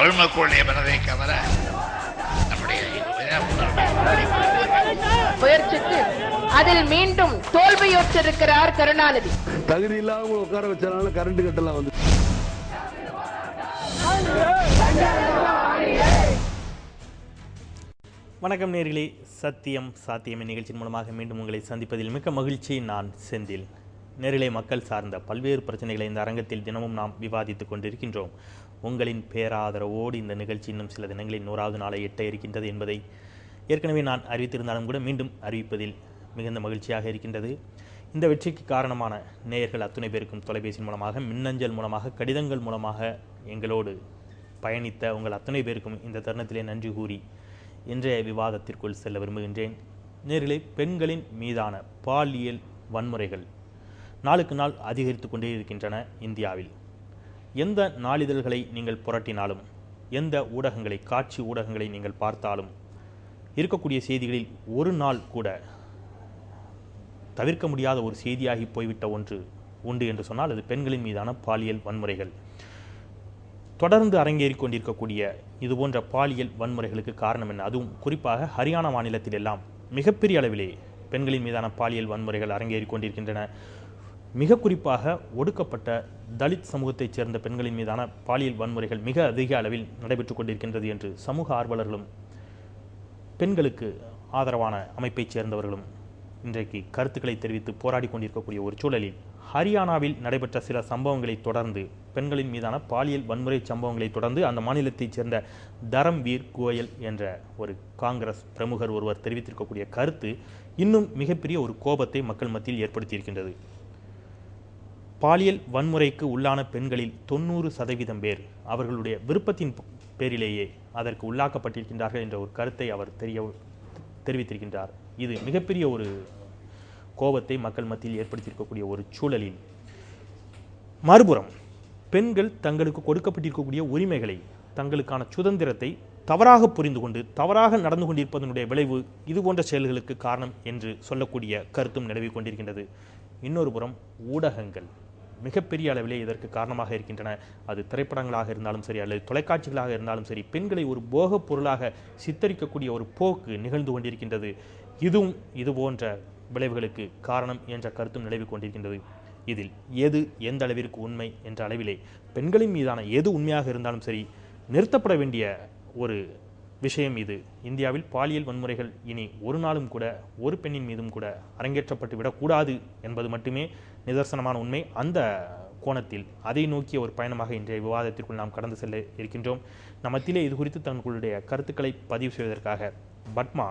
தமிழ் மக்களுடைய மனதை கவர நம்முடைய முயற்சித்து அதில் மீண்டும் தோல்வியுற்றிருக்கிறார் கருணாநிதி. தகுதி இல்லாம உட்கார வச்சனால கரண்ட் கட்டலாம் வந்து. வணக்கம் நேர்களே, சத்தியம் சாத்தியம் நிகழ்ச்சியின் மூலமாக மீண்டும் உங்களை சந்திப்பதில் மிக்க மகிழ்ச்சி. நான் செந்தில். நேரிலே மக்கள் சார்ந்த பல்வேறு பிரச்சனைகளை இந்த அரங்கத்தில் தினமும் நாம் விவாதித்துக் கொண்டிருக்கின்றோம். உங்களின் பேராதரவோடு இந்த நிகழ்ச்சி இன்னும் சில தினங்களில் 100வது நாளை எட்ட இருக்கின்றது என்பதை ஏற்கனவே நான் அறிவித்திருந்தாலும் கூட மீண்டும் அறிவிப்பதில் மிகுந்த மகிழ்ச்சியாக இருக்கின்றது. இந்த வெற்றிக்கு காரணமான நேயர்கள் அத்துணை பேருக்கும் தொலைபேசி மூலமாக, மின்னஞ்சல் மூலமாக, கடிதங்கள் மூலமாக எங்களோடு பயணித்த உங்கள் அத்துணை பேருக்கும் இந்த தருணத்திலே நன்றி கூறி இன்றைய விவாதத்திற்குள் செல்ல விரும்புகின்றேன். நேரிலே பெண்களின் மீதான பாலியல் வன்முறைகள் நாளுக்கு நாள் அதிகரித்து கொண்டே இருக்கின்றன இந்தியாவில். எந்த நாளிதழ்களை நீங்கள் புரட்டினாலும், எந்த ஊடகங்களை, காட்சி ஊடகங்களை நீங்கள் பார்த்தாலும் இருக்கக்கூடிய செய்திகளில் ஒரு நாள் கூட தவிர்க்க முடியாத ஒரு செய்தியாகி போய்விட்ட ஒன்று உண்டு என்று சொன்னால் அது பெண்களின் மீதான பாலியல் வன்முறைகள். தொடர்ந்து அரங்கேறிக் கொண்டிருக்கக்கூடிய இதுபோன்ற பாலியல் வன்முறைகளுக்கு காரணம் என்ன? அதுவும் குறிப்பாக ஹரியானா மாநிலத்தில் எல்லாம் மிகப்பெரிய அளவிலே பெண்களின் மீதான பாலியல் வன்முறைகள் அரங்கேறிக் கொண்டிருக்கின்றன. மிக குறிப்பாக ஒடுக்கப்பட்ட தலித் சமூகத்தைச் சேர்ந்த பெண்களின் மீதான பாலியல் வன்முறைகள் மிக அதிக அளவில் நடைபெற்றுக் கொண்டிருக்கின்றது என்று சமூக ஆர்வலர்களும் பெண்களுக்கு ஆதரவான அமைப்பைச் சேர்ந்தவர்களும் இன்றைக்கு கருத்துக்களை தெரிவித்து போராடி கொண்டிருக்கக்கூடிய ஒரு சூழலில் ஹரியானாவில் நடைபெற்ற சில சம்பவங்களை தொடர்ந்து, பெண்களின் மீதான பாலியல் வன்முறை சம்பவங்களை தொடர்ந்து அந்த மாநிலத்தைச் சேர்ந்த தரம்வீர் கோயல் என்ற ஒரு காங்கிரஸ் பிரமுகர் ஒருவர் தெரிவித்திருக்கக்கூடிய கருத்து இன்னும் மிகப்பெரிய ஒரு கோபத்தை மக்கள் மத்தியில் ஏற்படுத்தியிருக்கின்றது. பாலியல் வன்முறைக்கு உள்ளான பெண்களில் 90% பேர் அவர்களுடைய விருப்பத்தின் பேரிலேயே அதற்கு உள்ளாக்கப்பட்டிருக்கின்றார்கள் என்ற ஒரு கருத்தை அவர் தெரிவித்திருக்கின்றார். இது மிகப்பெரிய ஒரு கோபத்தை மக்கள் மத்தியில் ஏற்படுத்தியிருக்கக்கூடிய ஒரு சூழலில், மறுபுறம் பெண்கள் தங்களுக்கு கொடுக்கப்பட்டிருக்கக்கூடிய உரிமைகளை, தங்களுக்கான சுதந்திரத்தை தவறாக புரிந்து கொண்டு தவறாக நடந்து கொண்டிருப்பதனுடைய விளைவு இதுபோன்ற செயல்களுக்கு காரணம் என்று சொல்லக்கூடிய கருத்தும் நிலவி கொண்டிருக்கின்றது. இன்னொரு புறம் ஊடகங்கள் மிகப்பெரிய அளவிலே இதற்கு காரணமாக இருக்கின்றன. அது திரைப்படங்களாக இருந்தாலும் சரி, அல்லது தொலைக்காட்சிகளாக இருந்தாலும் சரி, பெண்களை ஒரு போகப் பொருளாக சித்தரிக்கக்கூடிய ஒரு போக்கு நிகழ்ந்து கொண்டிருக்கின்றது. இதுவும் இதுபோன்ற விளைவுகளுக்கு காரணம் என்ற கருத்தும் நிலவி கொண்டிருக்கின்றது. இதில் எது எந்த அளவிற்கு உண்மை என்ற அளவிலே பெண்களின் மீதான எது உண்மையாக இருந்தாலும் சரி, நிறுத்தப்பட வேண்டிய ஒரு விஷயம் இது. இந்தியாவில் பாலியல் வன்முறைகள் இனி ஒரு நாளும் கூட ஒரு பெண்ணின் மீதும் கூட அரங்கேற்றப்பட்டு விடக்கூடாது என்பது மட்டுமே நிதர்சனமான உண்மை. அந்த கோணத்தில் அதை நோக்கிய ஒரு பயணமாக இன்றைய விவாதத்திற்குள் நாம் கடந்து செல்ல இருக்கின்றோம். நம்மத்திலே இது குறித்து தங்களுடைய கருத்துக்களை பதிவு செய்வதற்காக பத்மா,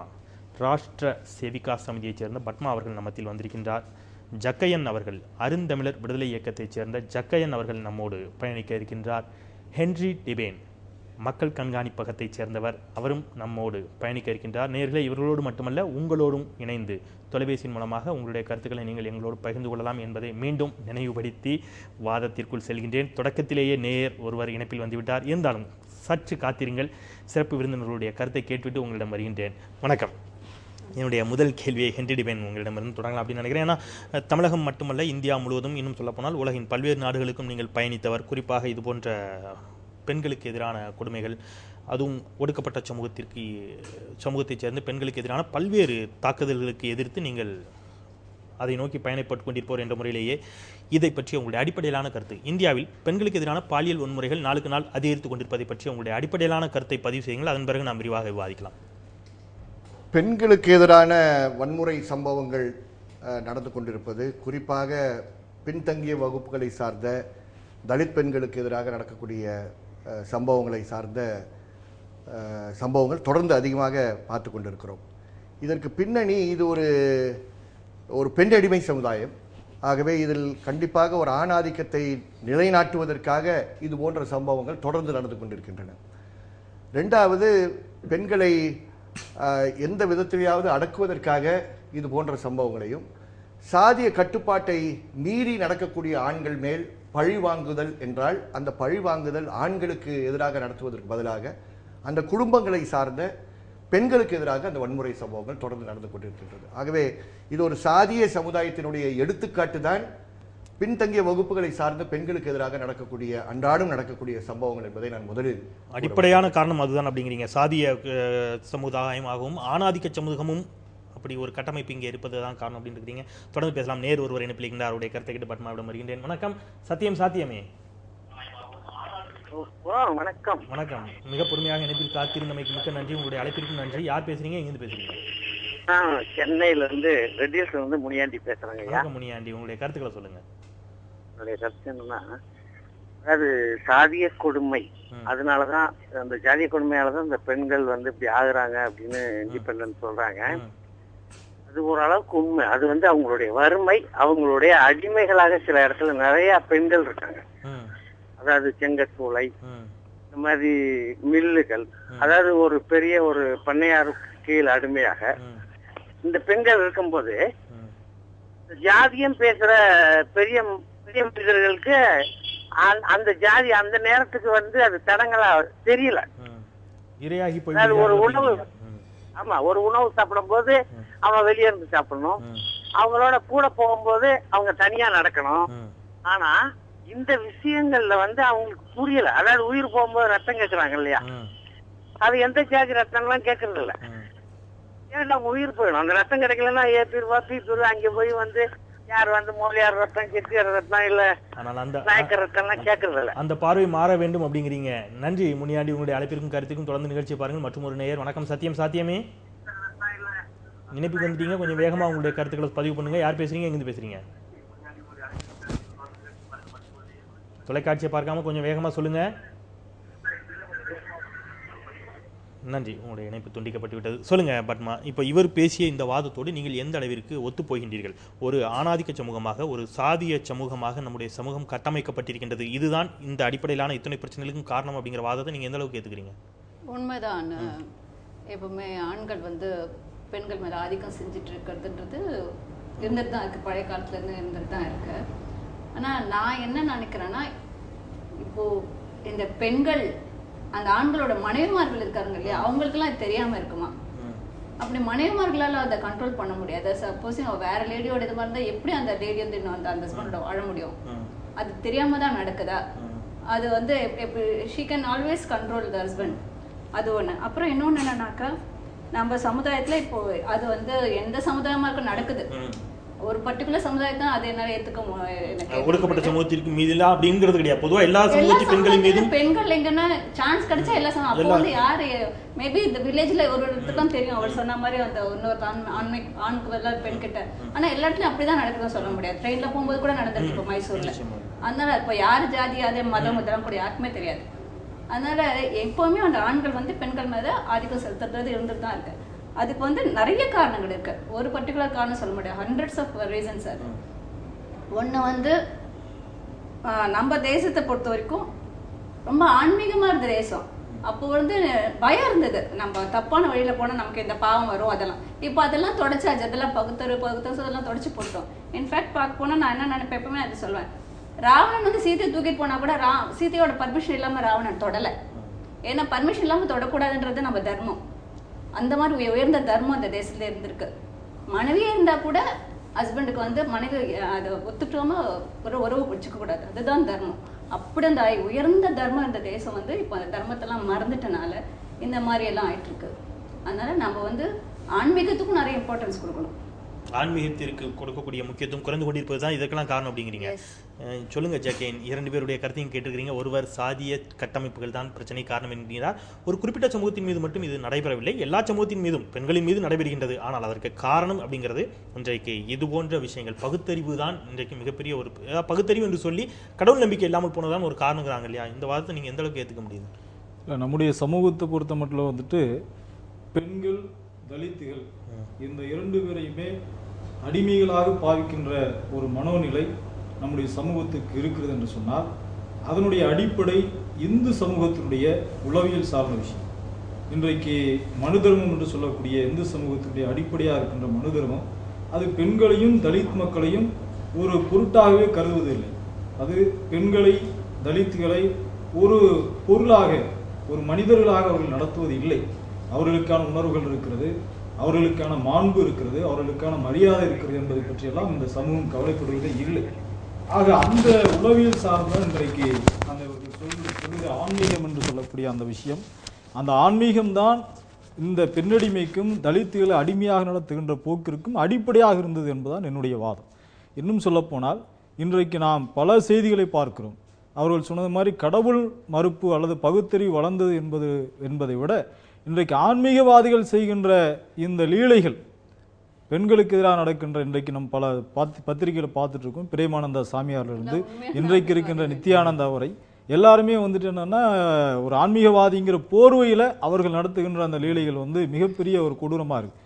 ராஷ்டிர சேவிகா சமிதியைச் சேர்ந்த பத்மா அவர்கள் நம்மத்தில் வந்திருக்கின்றார். ஜக்கையன் அவர்கள், அருந்தமிழர் விடுதலை இயக்கத்தைச் சேர்ந்த ஜக்கையன் அவர்கள் நம்மோடு பயணிக்க இருக்கின்றார். ஹென்றி டிபேன், மக்கள் கண்காணிப்பகத்தைச் சேர்ந்தவர், அவரும் நம்மோடு பயணிக்க இருக்கின்றார். நேயர்களே, இவர்களோடு மட்டுமல்ல உங்களோடும் இணைந்து தொலைபேசியின் மூலமாக உங்களுடைய கருத்துக்களை நீங்கள் எங்களோடு பகிர்ந்து கொள்ளலாம் என்பதை மீண்டும் நினைவுபடுத்தி வாதத்திற்குள் செல்கின்றேன். தொடக்கத்திலேயே நேயர் ஒருவர் இணைப்பில் வந்துவிட்டார். இருந்தாலும் சற்று காத்திருங்கள். சிறப்பு விருந்தினர்களுடைய கருத்தை கேட்டுவிட்டு உங்களிடம் வருகின்றேன். வணக்கம். என்னுடைய முதல் கேள்வியை ஹென்றி டிபேன் உங்களிடமிருந்து தொடங்கலாம் அப்படின்னு நினைக்கிறேன். ஏன்னா தமிழகம் மட்டுமல்ல, இந்தியா முழுவதும், இன்னும் சொல்லப்போனால் உலகின் பல்வேறு நாடுகளுக்கும் நீங்கள் பயணித்தவர். குறிப்பாக இதுபோன்ற பெண்களுக்கு எதிரான கொடுமைகள், அதுவும் ஒடுக்கப்பட்ட சமூகத்தைச் சேர்ந்த பெண்களுக்கு எதிரான பல்வேறு தாக்குதல்களுக்கு எதிர்த்து நீங்கள் அதை நோக்கி பயணப்பட்டு கொண்டிருப்போர் என்ற முறையிலேயே இதை பற்றி உங்களுடைய அடிப்படையிலான கருத்து, இந்தியாவில் பெண்களுக்கு எதிரான பாலியல் வன்முறைகள் நாளுக்கு நாள் அதிகரித்து கொண்டிருப்பதை பற்றி உங்களுடைய அடிப்படையிலான கருத்தை பதிவு செய்யுங்கள். அதன் பிறகு நாம் விரிவாக விவாதிக்கலாம். பெண்களுக்கு எதிரான வன்முறை சம்பவங்கள் நடந்து கொண்டிருப்பது, குறிப்பாக பின்தங்கிய வகுப்புகளை சார்ந்த தலித் பெண்களுக்கு எதிராக நடக்கக்கூடிய சம்பவங்களை சார்ந்த சம்பவங்கள் தொடர்ந்து அதிகமாக பார்த்து கொண்டிருக்கிறோம். இதற்கு பின்னணி இது ஒரு பெண் அடிமை சமுதாயம். ஆகவே இதில் கண்டிப்பாக ஒரு ஆணாதிக்கத்தை நிலைநாட்டுவதற்காக இது போன்ற சம்பவங்கள் தொடர்ந்து நடந்து கொண்டிருக்கின்றன. ரெண்டாவது, பெண்களை எந்த விதத்திலேயாவது அடக்குவதற்காக இது போன்ற சம்பவங்களையும், சாதிய கட்டுப்பாட்டை மீறி நடக்கக்கூடிய ஆண்கள் மேல் பழி வாங்குதல் என்றால் அந்த பழி வாங்குதல் ஆண்களுக்கு எதிராக நடத்துவதற்கு பதிலாக அந்த குடும்பங்களை சார்ந்த பெண்களுக்கு எதிராக அந்த வன்முறை சம்பவங்கள் தொடர்ந்து நடந்து கொண்டிருக்கின்றது. ஆகவே இது ஒரு சாதிய சமுதாயத்தினுடைய எடுத்துக்காட்டு தான் பின்தங்கிய வகுப்புகளை சார்ந்த பெண்களுக்கு எதிராக நடக்கக்கூடிய அன்றாடம் நடக்கக்கூடிய சம்பவங்கள் என்பதை நான் முதலில் அடிப்படையான காரணம் அதுதான் அப்படிங்கிறீங்க. சாதிய சமுதாயமாகவும் ஆணாதிக்க சமூகமும் அப்படி ஒரு கட்டமைப்பு இங்கே இருப்பது தான் காரணம் அப்படின்னு இருக்கிறீங்க. தொடர்ந்து பேசலாம். நேர் ஒருவர் இணைப்பில் அவருடைய கருத்தை கேட்டு பத்மாவிடம் வருகின்றேன். வணக்கம். சத்தியம் சாத்தியமே. வணக்கம். வணக்கம். மிக பொறுமையாக இணைப்பில் காத்திருந்தமைக்கு மிக்க நன்றி. உங்களுடைய அழைப்பிற்கும் நன்றி. யார் பேசுறீங்க, எங்கிருந்து பேசுறீங்க? சென்னையில இருந்து ரெட்டியல்ஸ்ல இருந்து முனியாண்டி பேசுறாங்க. முனியாண்டி, உங்களுடைய கருத்துக்களை சொல்லுங்க. என்னுடைய கருத்து என்னன்னா, அதாவது சாதிய கொடுமை, அதனாலதான் அந்த ஜாதிய கொடுமையாலதான் இந்த பெண்கள் வந்து இப்படி ஆகுறாங்க அப்படின்னு இண்டிபெண்டன்ட் சொல்றாங்க. அது ஓரளவுக்கு உண்மை. அது வந்து அவங்களுடைய வறுமை, அவங்களுடைய அடிமைகளாக சில இடத்துல நிறைய பெண்கள் இருக்காங்க. அதாவது செங்கற்சூளை, இந்த மாதிரி மில்லுகள், அதாவது ஒரு பெரிய ஒரு பண்ணையாருக்கு கீழ் அடிமையாக இந்த பெண்கள் இருக்கும்போது ஜாதியம் பேசுற பெரிய பெரிய மனிதர்களுக்கு அந்த ஜாதி அந்த நேரத்துக்கு வந்து அது தடங்களா தெரியல. ஒரு உணவு, ஆமா, ஒரு உணவு சாப்பிடும் போது அவன் வெளியே இருந்து சாப்பிடணும், அவங்களோட கூட போகும்போது அவங்க தனியா நடக்கணும். ஆனா இந்த விஷயங்கள்ல வந்து அவங்களுக்கு புரியல. அதாவது உயிர் போகும்போது ரத்தம் கேட்கறாங்க இல்லையா, அது எந்த ஜாதி ரத்தம் எல்லாம் கேட்கறது இல்ல. ஏன்னா உயிர் போயிடும். அந்த ரத்தம் கிடைக்கலன்னா ஏபிருவா பீப்பிருவா அங்க போய் வந்து யார் வந்து மோலியார் ரத்தம், செட்டியார் ரத்தம், இல்ல நாயக்கர் ரத்தம் எல்லாம் கேட்கறது இல்ல. அந்த பார்வை மாற வேண்டும் அப்படிங்கிறீங்க. நன்றி முனியாண்டி, உங்களுடைய அழைப்பிற்கும் கருத்துக்கும். தொடர்ந்து நிகழ்ச்சியை பாருங்கள். மற்றும் ஒரு நேயர். வணக்கம். சத்தியம் சாத்தியமே, இணைப்புக்கு வந்துட்டீங்க. கொஞ்சம் வேகமா உங்களுடைய கருத்துக்களை பதிவு பண்ணுங்க. யார் பேசுறீங்க, எங்கிருந்து பேசுறீங்க? தொலைக்காட்சியை பார்க்காம கொஞ்சம் வேகமா சொல்லுங்க. நன்றி. உங்களுடைய இணைப்பு துண்டிக்கப்பட்டு விட்டது. சொல்லுங்க பத்மா, இப்போ இவர் பேசிய இந்த வாதத்தோடு நீங்கள் எந்த அளவிற்கு ஒத்து போகின்றீர்கள்? ஒரு ஆணாதிக்க சமூகமாக, ஒரு சாதிய சமூகமாக நம்முடைய சமூகம் கட்டமைக்கப்பட்டிருக்கின்றது, இதுதான் இந்த அடிப்படையிலான இத்தனை பிரச்சனைகளுக்கும் காரணம் அப்படிங்கிற வாதத்தை நீங்க எந்த அளவுக்கு ஏத்துக்கிறீங்க? உண்மைதான். எப்பவுமே ஆண்கள் வந்து பெண்கள் மேல ஆதிக்கம் செஞ்சுட்டு இருக்கிறதுன்றது இருந்துட்டு தான் இருக்கு, பழைய காலத்துல இருந்து இருந்துட்டு தான் இருக்கு. ஆனா நான் என்ன நினைக்கிறேன்னா, இப்போ இந்த பெண்கள் அந்த ஆண்களோட மனைவிமார்கள் இருக்காங்க இல்லையா, அவங்களுக்குலாம் அது தெரியாம இருக்குமா? அப்படி மனைவிமார்களால அதை கண்ட்ரோல் பண்ண முடியாது. சப்போஸ் வேற லேடியோட இது மாதிரி இருந்தா எப்படி அந்த லேடி வந்து இன்னும் அந்த ஹஸ்பண்டோட வாழ முடியும்? அது தெரியாம தான் நடக்குதா? அது வந்து she can always control the husband. அது ஒண்ணு. அப்புறம் இன்னொன்னு என்னன்னாக்கா, நம்ம சமுதாயத்துல இப்போ அது வந்து எந்த சமுதாயமா இருக்கும் நடக்குது. ஒரு பர்டிகுலர் சமுதாயத்தை அதை என்னால ஏத்துக்க ஒடுக்கப்பட்ட சமூகத்திற்கு மீது அப்படிங்கிறது கிடையாது. பொதுவா எல்லா சமூகத்தின் பெண்களின் மீதும் பெண்கள் எங்கன்னா சான்ஸ் கிடைச்சா எல்லா சமூகம். அப்போ வந்து யாரு மேபி இந்த வில்லேஜ்ல ஒரு இடத்துக்கும் தெரியும், அவர் சொன்ன மாதிரி அந்த இன்னொரு ஆணுக்கு எல்லாம் பெண் கிட்ட. ஆனா எல்லா இடத்துலயும் அப்படிதான் நடக்குதுன்னு சொல்ல முடியாது. ட்ரெயின்ல போகும்போது கூட நடந்திருக்கு இப்போ மைசூர்ல. அதனால இப்ப யாரு ஜாதி அதே மதம் இதெல்லாம் கூட யாருக்குமே தெரியாது. அதனால எப்பவுமே அந்த ஆண்கள் வந்து பெண்கள் மேல ஆதிக்கம் செலுத்துறது இருந்துட்டு தான் இருக்கு. அதுக்கு வந்து நிறைய காரணங்கள் இருக்கு. ஒரு பர்டிகுலர் காரணம் சொல்ல முடியாது, ஹண்ட்ரட்ஸ் ஆஃப் ரீசன்ஸ். அது ஒன்று வந்து நம்ம தேசத்தை பொறுத்த வரைக்கும் ரொம்ப ஆன்மீகமா இருந்த தேசம். அப்போ வந்து பயம் இருந்தது, நம்ம தப்பான வழியில போனா நமக்கு இந்த பாவம் வரும் அதெல்லாம். இப்போ அதெல்லாம் தொடச்சாச்சு, அதெல்லாம் பகுத்தறு அதெல்லாம் தொடச்சு போட்டோம். இன்ஃபேக்ட் பார்க்க போனா நான் என்ன நினைப்பேன், எப்பவுமே அதை சொல்லுவேன், ராவணன் வந்து சீதையை தூக்கிட்டு போனா கூட சீதையோட பர்மிஷன் இல்லாம ராவணன் தொடலை. ஏன்னா பர்மிஷன் இல்லாம தொடக்கூடாதுன்றது நம்ம தர்மம். அந்த மாதிரி உயர்ந்த தர்மம் அந்த தேசத்துல இருந்திருக்கு. மனைவியே இருந்தா கூட ஹஸ்பண்டுக்கு வந்து மனைவி அதை ஒத்துக்காம ஒரு உறவு பிடிச்சிக்க கூடாது, அதுதான் தர்மம். அப்படி அந்த உயர்ந்த தர்மம் இந்த தேசம் வந்து இப்போ அந்த தர்மத்தெல்லாம் மறந்துட்டனால இந்த மாதிரி எல்லாம் ஆயிட்டு இருக்கு. அதனால நம்ம வந்து ஆன்மீகத்துக்கும் நிறைய இம்பார்ட்டன்ஸ் கொடுக்கணும். ஆன்மீகத்திற்கு கொடுக்கக்கூடிய முக்கியத்துவம் குறைந்து கொண்டிருப்பது தான் இதற்கெல்லாம் காரணம் அப்படிங்கிறீங்க. சொல்லுங்க ஜாக்கேன், இரண்டு பேருடைய கருத்தையும் கேட்டுக்கிறீங்க. ஒருவர் சாதிய கட்டமைப்புகள் தான் பிரச்சனை காரணம் என்கிறார். ஒரு குறிப்பிட்ட சமூகத்தின் மீது மட்டும் இது நடைபெறவில்லை, எல்லா சமூகத்தின் மீதும் பெண்களின் மீது நடைபெறுகின்றது. ஆனால் அதற்கு காரணம் அப்படிங்கிறது இன்றைக்கு இது போன்ற விஷயங்கள், பகுத்தறிவு தான் இன்றைக்கு மிகப்பெரிய ஒரு பகுத்தறிவு என்று சொல்லி கடவுள் நம்பிக்கை இல்லாமல் போனதான் ஒரு காரணங்கிறாங்க இல்லையா? இந்த வாதத்தை நீங்க எந்த அளவுக்கு ஏற்றுக்க முடியுது? இல்லை, நம்முடைய சமூகத்தை பொறுத்த மட்டும் வந்துட்டு பெண்கள், தலித்துகள் இந்த இரண்டு பேரையுமே அடிமைகளாக பாவிக்கின்ற ஒரு மனோநிலை நம்முடைய சமூகத்துக்கு இருக்கிறது என்று சொன்னால், அதனுடைய அடிப்படை இந்து சமூகத்தினுடைய உளவியல் சார்ந்த விஷயம். இன்றைக்கு மனு தர்மம் என்று சொல்லக்கூடிய இந்து சமூகத்தினுடைய அடிப்படையாக இருக்கின்ற மனு தர்மம், அது பெண்களையும் தலித் மக்களையும் ஒரு பொருட்டாகவே கருதுவதில்லை. அது பெண்களை, தலித்துகளை ஒரு பொருளாக, ஒரு மனிதர்களாக அவர்கள் நடத்துவது இல்லை. அவர்களுக்கான உணர்வுகள் இருக்கிறது, அவர்களுக்கான மாண்பு இருக்கிறது, அவர்களுக்கான மரியாதை இருக்கிறது என்பதை பற்றியெல்லாம் இந்த சமூகம் கவலைப்படுவதே இல்லை. ஆக அந்த உளவியல் சார்ந்த இன்றைக்கு அந்த சொல்லுகிற ஆன்மீகம் என்று சொல்லக்கூடிய அந்த விஷயம், அந்த ஆன்மீகம்தான் இந்த பெண்ணடிமைக்கும் தலித்துகளை அடிமையாக நடத்துகின்ற போக்கிற்கும் அடிப்படையாக இருந்தது என்பதுதான் என்னுடைய வாதம். இன்னும் சொல்லப்போனால் இன்றைக்கு நாம் பல செய்திகளை பார்க்கிறோம். அவர்கள் சொன்னது மாதிரி கடவுள் மறுப்பு அல்லது பகுத்தறிவு வளர்ந்தது என்பதை விட இன்றைக்கு ஆன்மீகவாதிகள் செய்கின்ற இந்த லீலைகள், பெண்களுக்கு எதிராக நடக்கின்ற, இன்றைக்கு நம்ம பல பத்திரிகைகளை பார்த்துட்டு இருக்கோம். பிரேமானந்தா சாமியாரிலிருந்து இன்றைக்கு இருக்கின்ற நித்யானந்தா வரை எல்லாருமே வந்துட்டு என்னன்னா ஒரு ஆன்மீகவாதிங்கிற போர்வையில் அவர்கள் நடத்துகின்ற அந்த லீலைகள் மிகப்பெரிய ஒரு கொடூரமா இருக்கு.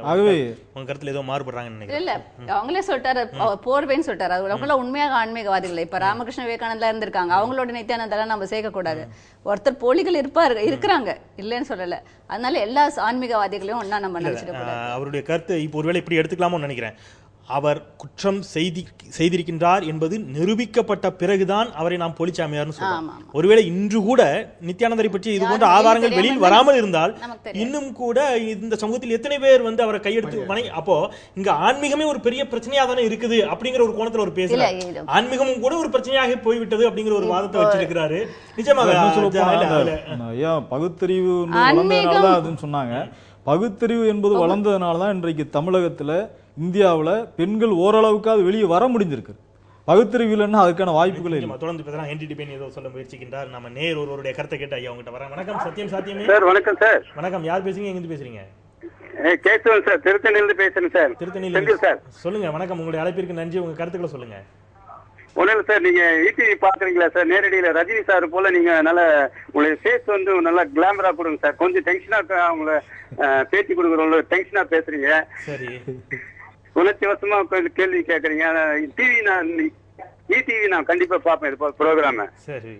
ஆகவே உங்க கருத்துல ஏதோ மாறுபடுறாங்கன்னு நினைக்கிறேன். இல்ல அவங்களே சொல்லிட்டாரு, போர்வைன்னு சொல்லிட்டாரு. அவங்கள உண்மையாக ஆன்மீகவாதிகள். இப்ப ராமகிருஷ்ண விவேகானந்தா இருந்திருக்காங்க, அவங்களோட நித்யானந்தெல்லாம் நம்ம சேர்க்க கூடாது. ஒருத்தர் போலிகள் இருக்கிறாங்க, இல்லைன்னு சொல்லல. அதனால எல்லா ஆன்மீகவாதிகளையும் ஒன்னா நம்ம நினைச்சிட கூடாது. அவருடைய கருத்து இப்போ ஒருவேளை இப்படி எடுத்துக்கலாமோ நினைக்கிறேன். அவர் குற்றம் செய்திருக்கின்றார் என்பது நிரூபிக்கப்பட்ட பிறகுதான் அவரை நாம் போலிச்சாமியார்னு சொல்றோம். ஒருவேளை இன்று கூட நித்யானந்தரை பற்றி இது போன்ற ஆதாரங்கள் வெளியில் வராமல் இருந்தால் இன்னும் கூட இந்த சமூகத்தில் எத்தனை பேர் அவரை கையெடுத்து அப்போ இங்க ஆன்மீகமே ஒரு பெரிய பிரச்சனையா தானே இருக்குது அப்படிங்கிற ஒரு கோணத்துல ஒரு பேசல. ஆன்மீகமும் கூட ஒரு பிரச்சனையாக போய்விட்டது அப்படிங்கிற ஒரு வாதத்தை வச்சிருக்கிறாரு. நிஜமாக பகுத்தறிவு வளர்ந்ததுனால அதுன்னு சொன்னாங்க. பகுத்தறிவு என்பது வளர்ந்ததுனாலதான் இன்றைக்கு தமிழகத்துல, இந்தியாவில் பெண்கள் ஓரளவுக்காவது வெளியே வர முடிஞ்சிருக்கு. பகுத்தறிவு இல்லைன்னா அதுக்கான வாய்ப்புகள் இல்லை. தொடர்ந்து பேசலாம். என்டிடிபி ஏதோ சொல்ல முயற்சிக்கின்றார். நம்ம நேர் ஒருவருடைய கருத்தை கேட்டு ஐயா உங்ககிட்ட வரேன். வணக்கம் சத்தியம் சாத்தியமே சார். வணக்கம் சார். வணக்கம். யார் பேசுறீங்க, எங்க இருந்து பேசுறீங்க? கேசவன் சார், திருத்தணியிலிருந்து பேசுறேன் சார். திருத்தணியில சார். சொல்லுங்க. வணக்கம். உங்களுடைய அழைப்பிற்கு நன்றி. உங்க கருத்துக்களை சொல்லுங்க. ஒன்றும் இல்லை சார், நீங்க ஈடிவி பாக்குறீங்களா சார்? நேரடியில ரஜினி சார் போல நீங்க நல்ல உங்களுடைய ஃபேஸ் நல்லா கிளாமரா கொடுங்க சார். கொஞ்சம் டென்ஷனா அவங்கள பேட்டி கொடுக்குறவங்கள டென்ஷனா பேசுறீங்க. சரி. உணர்ச்சி வசமா கேள்வி கேட்கறீங்க. ஈடிவி நான் கண்டிப்பா பார்ப்பேன் இது ப்ரோக்ராம. சரி.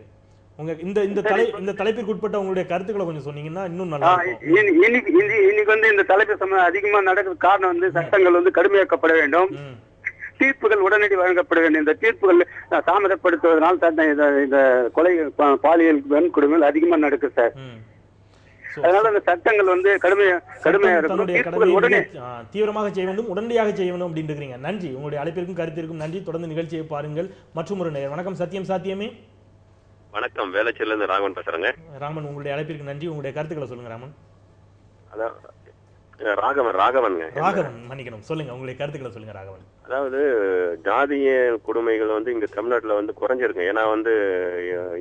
உங்க இந்த தலைப்பிற்கு உட்பட்ட உங்களுடைய கருத்துக்களை கொஞ்சம் சொன்னீங்கன்னா இன்னும் நல்லா இருக்கும். இன்னைக்கு இந்த தலைப்பு அதிகமா நடக்கிற காரணம் சட்டங்கள் கடுமையாக்கப்பட வேண்டும். தீர்ப்புகள் உடனடி வழங்கப்பட வேண்டும். இந்த தீர்ப்புகள் தாமதப்படுத்துவதனால் இந்த கொலை பாலியல் வன்கொடுமைகள் அதிகமா நடக்குது சார். அதனால அந்த சட்டங்கள் கடுமையா தீவிரமாக செய்ய வேண்டும், உடனடியாக செய்ய வேண்டும் அப்படின்னு இருக்கிறீங்க. நன்றி. உங்களுடைய அழைப்பிற்கும் கருத்திற்கும் நன்றி. தொடர்ந்து நிகழ்ச்சியை பாருங்கள். மற்றும் ஒரு நேயர். வணக்கம். சத்தியம் சாத்தியமே. வணக்கம். வேளச்சேரியில இருந்து ராகவன் பேசுறேங்க. ராமன், உங்களுடைய அழைப்பிற்கு நன்றி. உங்களுடைய கருத்துக்களை சொல்லுங்க ராமன். ராகவன் மன்னிக்கணும். சொல்லுங்க, உங்களுடைய கருத்துக்களை சொல்லுங்க ராகவன். அதாவது ஜாதிய கொடுமைகள் இங்க தமிழ்நாட்டுல குறைஞ்சிருக்கு. ஏன்னா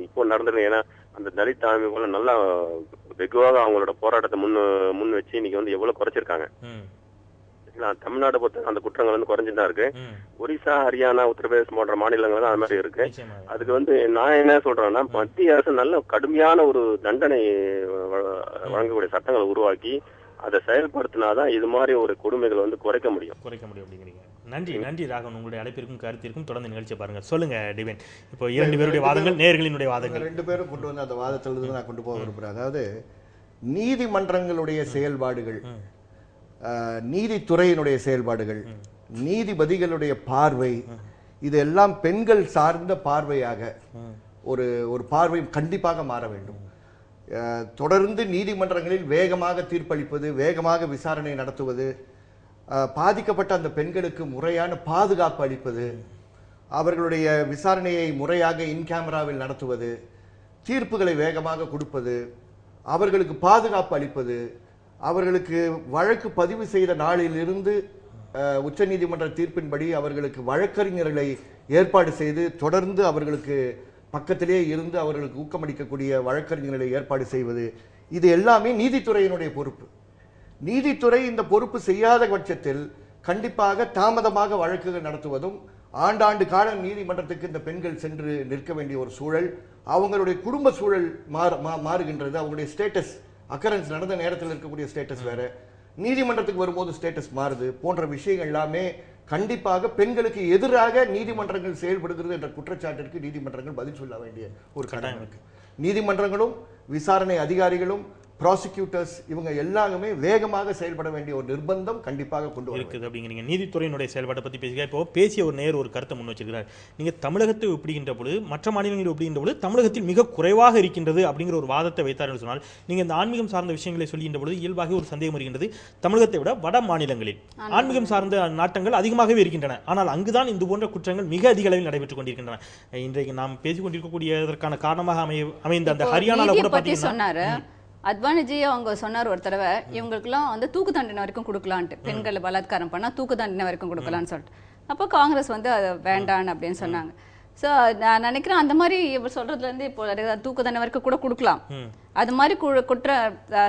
இப்போ நடந்திருக்கு. ஏன்னா அந்த தலித் அமைப்புல நல்லா வெகுவாக அவங்களோட போராட்டத்தை முன் வச்சு இன்னைக்கு எவ்வளவு குறைச்சிருக்காங்க. தமிழ்நாடு பொறுத்த அந்த குற்றங்கள் குறைஞ்சுதான் இருக்கு. ஒரிசா, ஹரியானா, உத்தரப்பிரதேசம் போன்ற மாநிலங்கள் அது மாதிரி இருக்கு. அதுக்கு நான் என்ன சொல்றேன்னா, மத்திய அரசு நல்ல கடுமையான ஒரு தண்டனை வழங்கக்கூடிய சட்டங்களை உருவாக்கி அதை செயல்படுத்தினாதான் இது மாதிரி ஒரு கொடுமைகள் குறைக்க முடியும் அப்படிங்கிறீங்க. நன்றி. நன்றி ராகவன். உங்களுடைய அழைப்பிற்கும் கருத்திற்கும் தொடர்ந்து நிகழ்ச்சியை பாருங்க. சொல்லுங்க டிவைன். இப்போ இரண்டு பேருடைய வாதங்கள், நேயர்களினுடைய வாதங்கள். ரெண்டு பேரும் கொண்டு வந்து அந்த வாதத்திலிருந்து நான் கொண்டு போக விரும்புறேன். அதாவது நீதிமன்றங்களுடைய செயல்பாடுகள், நீதித்துறையினுடைய செயல்பாடுகள், நீதிபதிகளுடைய பார்வை, இதெல்லாம் பெண்கள் சார்ந்த பார்வையாக ஒரு பார்வை கண்டிப்பாக மாற வேண்டும். தொடர்ந்து நீதிமன்றங்களில் வேகமாக தீர்ப்பளிப்பது, வேகமாக விசாரணை நடத்துவது, பாதிக்கப்பட்ட அந்த பெண்களுக்கு முறையான பாதுகாப்பு அளிப்பது, அவர்களுடைய விசாரணையை முறையாக இன் கேமராவில் நடத்துவது, தீர்ப்புகளை வேகமாக கொடுப்பது, அவர்களுக்கு பாதுகாப்பு அளிப்பது, அவர்களுக்கு வழக்கு பதிவு செய்த நாளிலிருந்து உச்ச நீதிமன்ற தீர்ப்பின்படி அவர்களுக்கு வழக்கறிஞர்களை ஏற்பாடு செய்து தொடர்ந்து அவர்களுக்கு பக்கத்திலே இருந்து அவர்களுக்கு ஊக்கமளிக்கக்கூடிய வழக்கறிஞர்களை ஏற்பாடு செய்வது, இது எல்லாமே நீதித்துறையினுடைய பொறுப்பு. நீதித்துறை இந்த பொறுப்பு செய்யாத பட்சத்தில் கண்டிப்பாக தாமதமாக வழக்குகள் நடத்துவதும், ஆண்டாண்டு காலம் நீதிமன்றத்துக்கு இந்த பெண்கள் சென்று நிற்க வேண்டிய ஒரு சூழல், அவங்களுடைய குடும்ப சூழல் மாறுகின்றது. அவங்களுடைய ஸ்டேட்டஸ், அக்கரன்ஸ் நடந்த நேரத்தில் இருக்கக்கூடிய ஸ்டேட்டஸ் வேற, நீதிமன்றத்துக்கு வரும்போது ஸ்டேட்டஸ் மாறுது போன்ற விஷயங்கள் எல்லாமே கண்டிப்பாக பெண்களுக்கு எதிராக நீதிமன்றங்கள் செயல்படுகிறது என்ற குற்றச்சாட்டிற்கு நீதிமன்றங்கள் பதில் சொல்ல வேண்டிய ஒரு கடமை இருக்கு. நீதிமன்றங்களும் விசாரணை அதிகாரிகளும் ப்ராசிக்யூட்டர்ஸ் இவங்க எல்லாருமே வேகமாக செயல்பட வேண்டிய ஒரு நிர்பந்தம் கண்டிப்பாக கொண்டு இருக்குது அப்படிங்கிறீங்க. நீதித்துறையினுடைய செயல்பாட்டை பற்றி பேசுகிறேன். இப்போ பேசிய ஒரு நேர் ஒரு கருத்தை முன் வச்சிருக்கிறார். நீங்கள் தமிழகத்தை ஒப்பிடுகின்ற பொழுது மற்ற மாநிலங்களை ஒப்பிடுகின்ற பொழுது தமிழகத்தில் மிக குறைவாக இருக்கின்றது அப்படிங்கிற ஒரு வாதத்தை வைத்தார் என்று சொன்னால், நீங்கள் இந்த ஆன்மீகம் சார்ந்த விஷயங்களை சொல்லுகின்ற பொழுது இயல்பாக ஒரு சந்தேகம் வருகின்றது. தமிழகத்தை விட வட மாநிலங்களில் ஆன்மீகம் சார்ந்த நாட்டங்கள் அதிகமாகவே இருக்கின்றன. ஆனால் அங்குதான் இது போன்ற குற்றங்கள் மிக அதிக அளவில் நடைபெற்றுக் கொண்டிருக்கின்றன. இன்றைக்கு நாம் பேசிக் கொண்டிருக்கக்கூடியதற்கான காரணமாக அமைந்த அந்த ஹரியானால கூட பார்த்தீங்கன்னா அத்வானிஜி அவங்க சொன்னார் ஒரு தடவை, இவங்களுக்குலாம் வந்து தூக்கு தண்டனை வரைக்கும் கொடுக்கலான்ட்டு, பெண்களை பலாத்காரம் பண்ணா தூக்கு தண்டனை வரைக்கும் கொடுக்கலான்னு சொல்லிட்டு. அப்போ காங்கிரஸ் வந்து அது வேண்டான்னு அப்படின்னு சொன்னாங்க. ஸோ நான் நினைக்கிறேன் அந்த மாதிரி இவர் சொல்றதுல இருந்து இப்போ தூக்கு தண்டனை வரைக்கும் கூட கொடுக்கலாம். அது மாதிரி குற்ற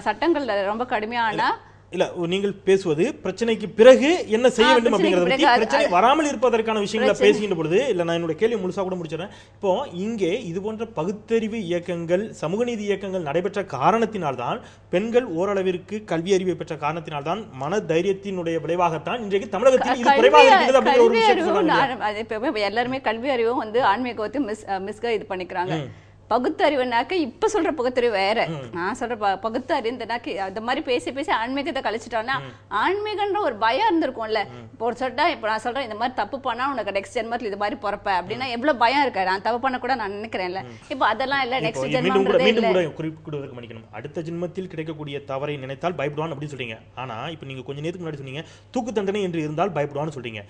சட்டங்கள் ரொம்ப கடுமையானா இல்ல, நீங்கள் பேசுவது பிரச்சனைக்கு பிறகு என்ன செய்ய வேண்டும் அப்படிங்கறத பத்தி, பிரச்சனை வராமல் இருப்பதற்கான விஷயங்களை பேசுகின்ற பொழுது இல்ல, நான் என்னோட கேள்வி முழுசா கூட முடிச்சிடறேன். இப்போ இங்கே இது போன்ற பகுத்தறிவு இயக்கங்கள், சமூக நீதி இயக்கங்கள் நடைபெற்ற காரணத்தினால்தான், பெண்கள் ஓரளவிற்கு கல்வி அறிவை பெற்ற காரணத்தினால்தான், மன தைரியத்தினுடைய விளைவாகத்தான் இன்றைக்கு தமிழகத்தில் இது குறைவாக இருக்கிறது அப்படிங்கிற ஒரு விஷயம். எல்லாருமே கல்வி அறிவும் வந்து ஆன்மீகத்தை மிஸ்கைட் பண்ணிக்கிறாங்க. பகுத்தறிவுனாக்க இப்ப சொல்ற பகுத்தறிவு வேற. நான் சொல்ற பகுத்தறிவுனாக்க அந்த மாதிரி பேசி பேசி ஆன்மீகத்தை கழிச்சிட்டோம்னா, ஆன்மீகன்ற ஒரு பயம் இருந்திருக்கும்ல. இப்போ ஒரு சொல்லிட்டா, இப்ப நான் சொல்றேன் இந்த மாதிரி தப்பு பண்ணா உனக்கு நெக்ஸ்ட் ஜென்மத்தில் இது மாதிரி பிறப்ப அப்படின்னா எவ்வளவு பயம் இருக்காரு. நான் தப்பு பண்ண கூட நான் நினைக்கிறேன்ல. இப்ப அதெல்லாம் இல்ல, நெக்ஸ்ட் ஜென்மம் குறிப்பிடுவதற்கு மன்னிக்கணும், அடுத்த ஜென்மத்தில் கிடைக்கக்கூடிய தவறை நினைத்தால் பயப்படுவான் அப்படின்னு சொல்றீங்க. ஆனா இப்ப நீங்க கொஞ்ச நேரத்துக்கு முன்னாடி சொன்னீங்க தூக்கு தண்டனை என்று இருந்தால் பயப்படுவான்னு சொல்றீங்க.